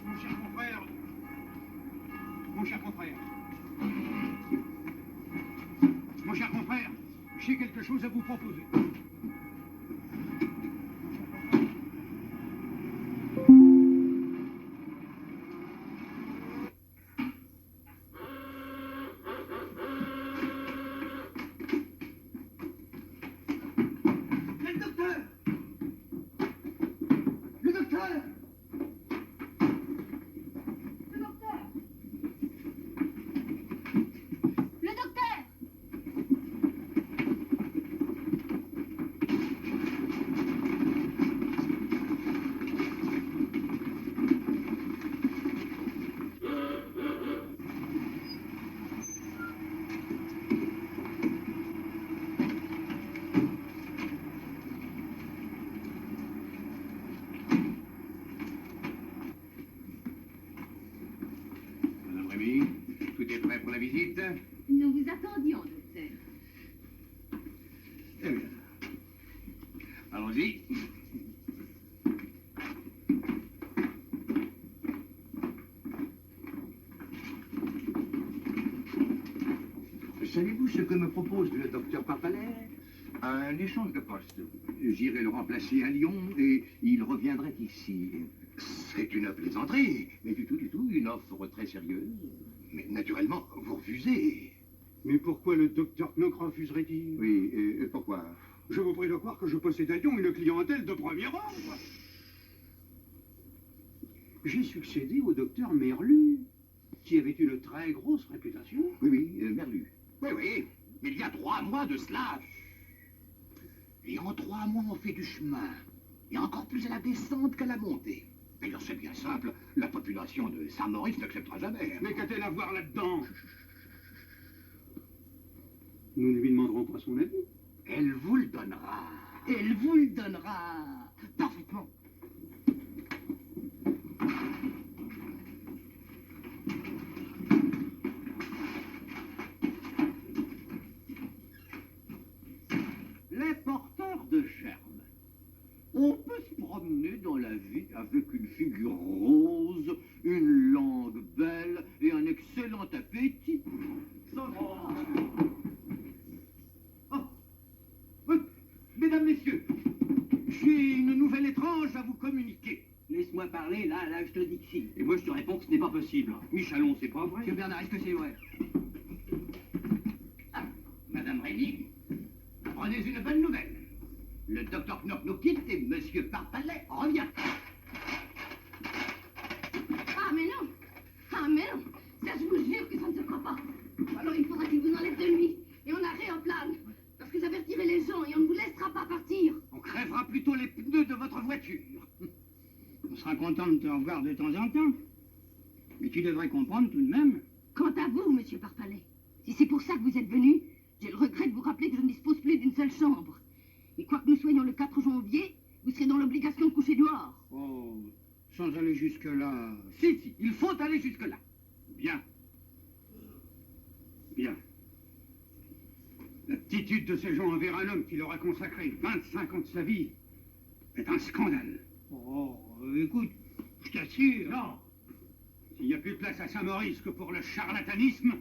Mon cher confrère... Mon cher confrère... Mon cher confrère, j'ai quelque chose à vous proposer. Le docteur! Le docteur! Le docteur! Le docteur! Madame Rémy, tout est prêt pour la visite? Nous vous attendions, docteur. Eh bien, allons-y. Savez-vous ce que me propose le docteur Parpalet? Un échange de poste. J'irai le remplacer à Lyon et il reviendrait ici. C'est une plaisanterie. Mais du tout, une offre très sérieuse. Mais naturellement, vous refusez. Mais pourquoi le docteur Knock refuserait-il? Oui, pourquoi? Je vous prie de croire que je possède à Lyon une clientèle de premier ordre. J'ai succédé au docteur Merlu, qui avait une très grosse réputation. Oui, Merlu. Oui, mais il y a 3 mois de cela. Et en 3 mois, on fait du chemin. Et encore plus à la descente qu'à la montée. D'ailleurs, c'est bien simple, la population de Saint-Maurice n'acceptera jamais. Mais qu'a-t-elle à voir là-dedans? Nous ne lui demanderons pas son avis. Elle vous le donnera. Elle vous le donnera parfaitement. Les porteurs de germes. On peut se promener dans la vie avec une figure rose, une langue belle et un excellent appétit. Mesdames, messieurs, j'ai une nouvelle étrange à vous communiquer. Laisse-moi parler, là, je te dis que si. Et moi, je te réponds que ce n'est pas possible. Michalon, c'est pas vrai. Monsieur Bernard, est-ce que c'est vrai? Ah, Madame Rémy, prenez une bonne nouvelle. Le docteur Knock nous quitte et Monsieur Parpalet revient. Ah mais non. Ça je vous jure que ça ne se fera pas. Alors il faudra qu'il vous enlève de lui. Et on arrête en plane. Parce que j'avertirai les gens et on ne vous laissera pas partir. On crèvera plutôt les pneus de votre voiture. On sera content de te revoir de temps en temps. Mais tu devrais comprendre tout de même. Quant à vous, monsieur Parpalet, si c'est pour ça que vous êtes venu, j'ai le regret de vous rappeler que je ne dispose plus d'une seule chambre. Et quoi que nous soyons le 4 janvier, vous serez dans l'obligation de coucher dehors. Oh, sans aller jusque-là. Si, il faut aller jusque-là. Bien. L'attitude de ces gens envers un homme qui leur a consacré 25 ans de sa vie est un scandale. Oh, écoute, je t'assure. Non. S'il n'y a plus de place à Saint-Maurice que pour le charlatanisme,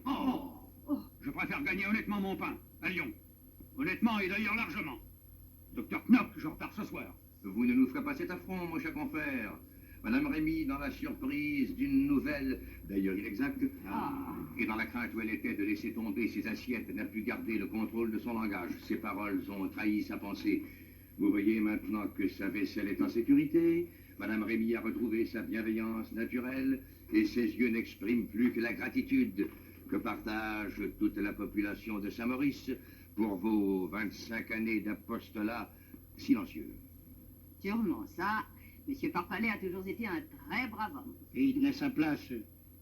je préfère gagner honnêtement mon pain, à Lyon. Honnêtement et d'ailleurs largement. Docteur Knock, je repars ce soir. Vous ne nous ferez pas cet affront, mon cher confrère. Madame Rémy, dans la surprise d'une nouvelle, d'ailleurs inexacte, et dans la crainte où elle était de laisser tomber ses assiettes, n'a pu garder le contrôle de son langage. Ses paroles ont trahi sa pensée. Vous voyez maintenant que sa vaisselle est en sécurité. Madame Rémy a retrouvé sa bienveillance naturelle, et ses yeux n'expriment plus que la gratitude que partage toute la population de Saint-Maurice pour vos 25 années d'apostolat silencieux. Sûrement ça, monsieur Parpalet a toujours été un très brave homme. Et il tenait sa place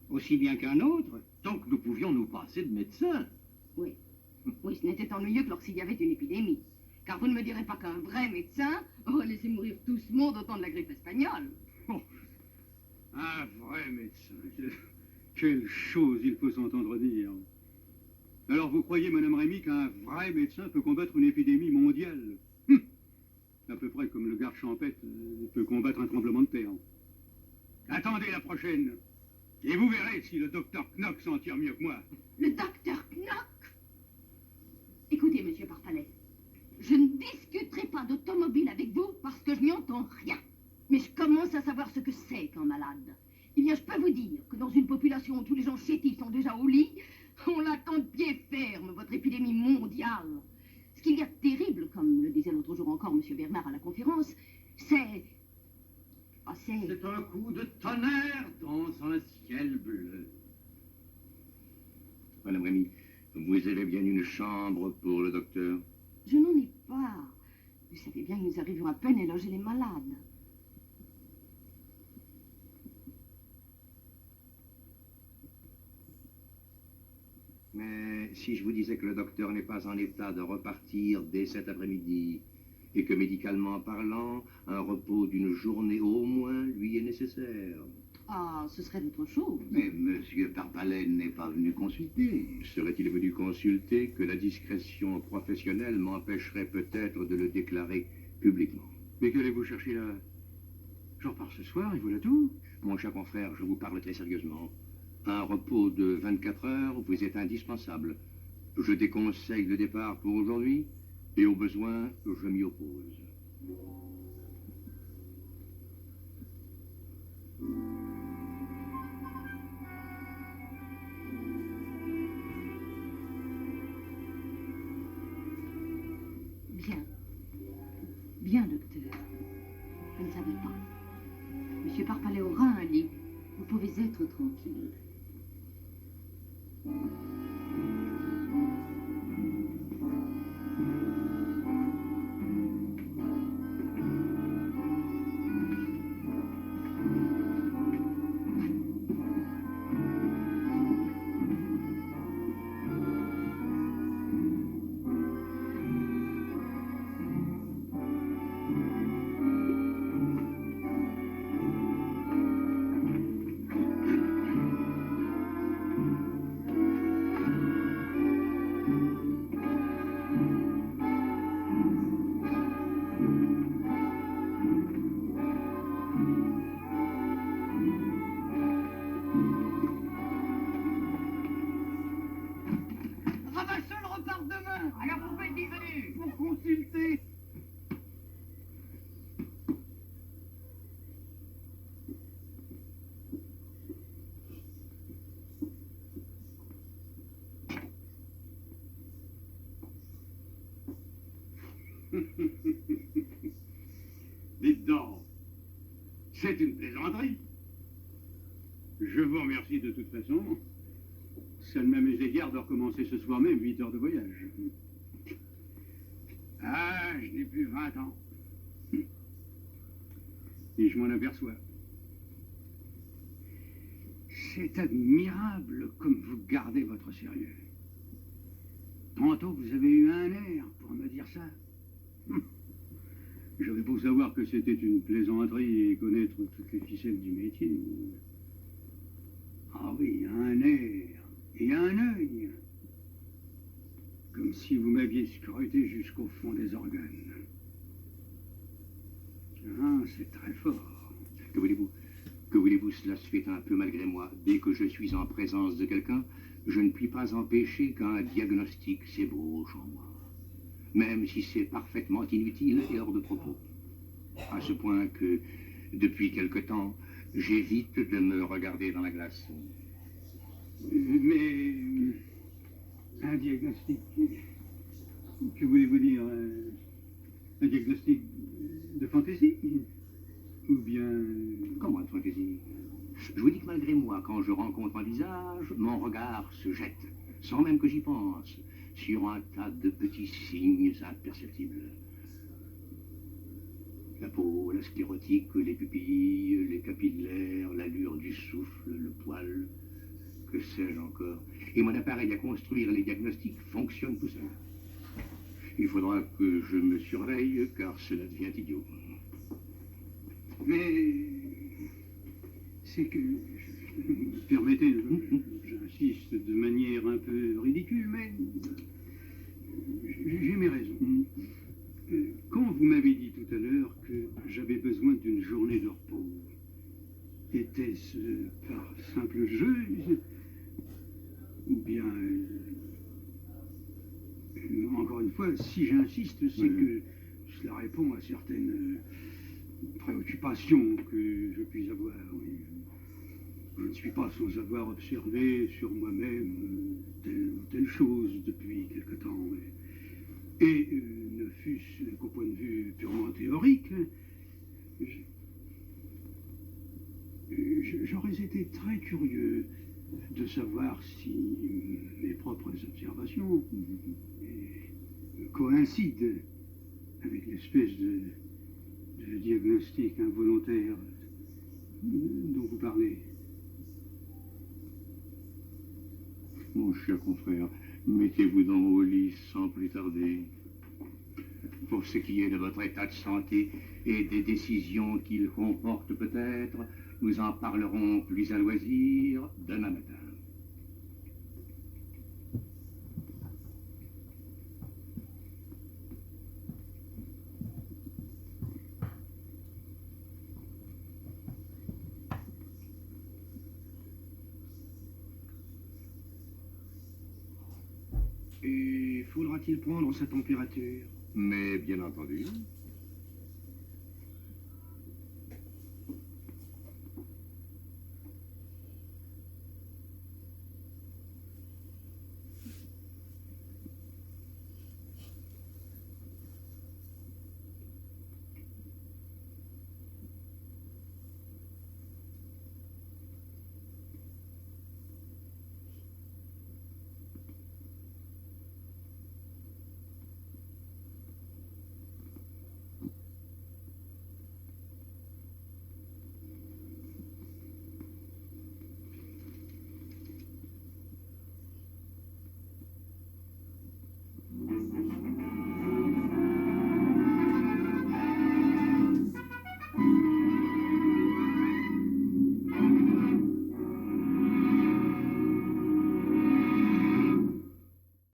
aussi bien qu'un autre. Donc nous pouvions nous passer de médecins. Oui, ce n'était ennuyeux que lorsqu'il y avait une épidémie. Car vous ne me direz pas qu'un vrai médecin aurait laissé mourir tout ce monde au temps de la grippe espagnole. Oh, un vrai médecin. Quelle chose il faut s'entendre dire. Alors vous croyez, Madame Rémy, qu'un vrai médecin peut combattre une épidémie mondiale? À peu près comme le garde champêtre peut combattre un tremblement de terre. Attendez la prochaine. Et vous verrez si le docteur Knock s'en tire mieux que moi. Le docteur Knock? Écoutez, monsieur Parpalet, je ne discuterai pas d'automobile avec vous parce que je n'y entends rien. Mais je commence à savoir ce que c'est qu'un malade. Eh bien, je peux vous dire que dans une population où tous les gens chétifs sont déjà au lit, on l'attend de pied ferme, votre épidémie mondiale. Ce qu'il y a de terrible, comme le disait l'autre jour encore monsieur Bernard à la conférence, c'est... C'est un coup de tonnerre dans un ciel bleu. Madame Rémy, vous avez bien une chambre pour le docteur? Je n'en ai pas. Vous savez bien que nous arrivons à peine à loger les malades. Mais si je vous disais que le docteur n'est pas en état de repartir dès cet après-midi, et que médicalement parlant, un repos d'une journée au moins lui est nécessaire. Ah, ce serait autre chose. Mais Monsieur Parpalet n'est pas venu consulter. Serait-il venu consulter que la discrétion professionnelle m'empêcherait peut-être de le déclarer publiquement? Mais qu'allez-vous chercher là? Je repars ce soir, et voilà tout. Mon cher confrère, je vous parle très sérieusement. Un repos de 24 heures vous est indispensable. Je déconseille le départ pour aujourd'hui, Et au besoin, je m'y oppose. Bien. Bien, docteur. Je ne savais pas. Monsieur Parpalais aura un lit. Vous pouvez être tranquille. Ramassol repart demain. À la poubelle des venus. Pour consulter. Dites donc, c'est une plaisanterie. Je vous remercie de toute façon. Ça ne m'amuse guère de recommencer ce soir même 8 heures de voyage. Ah, je n'ai plus 20 ans. Et je m'en aperçois. C'est admirable comme vous gardez votre sérieux. Tantôt, vous avez eu un air pour me dire ça. J'aurais beau savoir que c'était une plaisanterie et connaître toutes les ficelles du métier. Ah oui, un air et un œil. Comme si vous m'aviez scruté jusqu'au fond des organes. Ah, c'est très fort. Que voulez-vous? Que voulez-vous, cela se fait un peu malgré moi. Dès que je suis en présence de quelqu'un, je ne puis pas empêcher qu'un diagnostic s'ébauche en moi. Même si c'est parfaitement inutile et hors de propos. À ce point que, depuis quelque temps, j'évite de me regarder dans la glace. Mais un diagnostic, que voulez-vous dire? Un diagnostic de fantaisie? Ou bien... Comment de fantaisie? Je vous dis que malgré moi, quand je rencontre un visage, mon regard se jette, sans même que j'y pense, sur un tas de petits signes imperceptibles. La peau, la sclérotique, les pupilles, les capillaires, l'allure du souffle, le poil, que sais-je encore. Et mon appareil à construire les diagnostics fonctionne tout seul. Il faudra que je me surveille, car cela devient idiot. Mais... c'est que... Permettez, j'insiste de manière un peu ridicule, mais... j'ai mes raisons. Quand vous m'avez dit tout à l'heure que j'avais besoin d'une journée de repos, était-ce par simple jeu ou bien... encore une fois, si j'insiste, c'est que cela répond à certaines préoccupations que je puis avoir. Oui. Je ne suis pas sans avoir observé sur moi-même telle ou telle chose depuis quelque temps. Et ne fût-ce qu'au point de vue purement théorique, j'aurais été très curieux de savoir si mes propres observations coïncident avec l'espèce de diagnostic involontaire dont vous parlez. Mon cher confrère, mettez-vous donc au lit sans plus tarder. Pour ce qui est de votre état de santé et des décisions qu'il comporte peut-être, nous en parlerons plus à loisir demain matin. Et faudra-t-il prendre sa température? Mais bien entendu,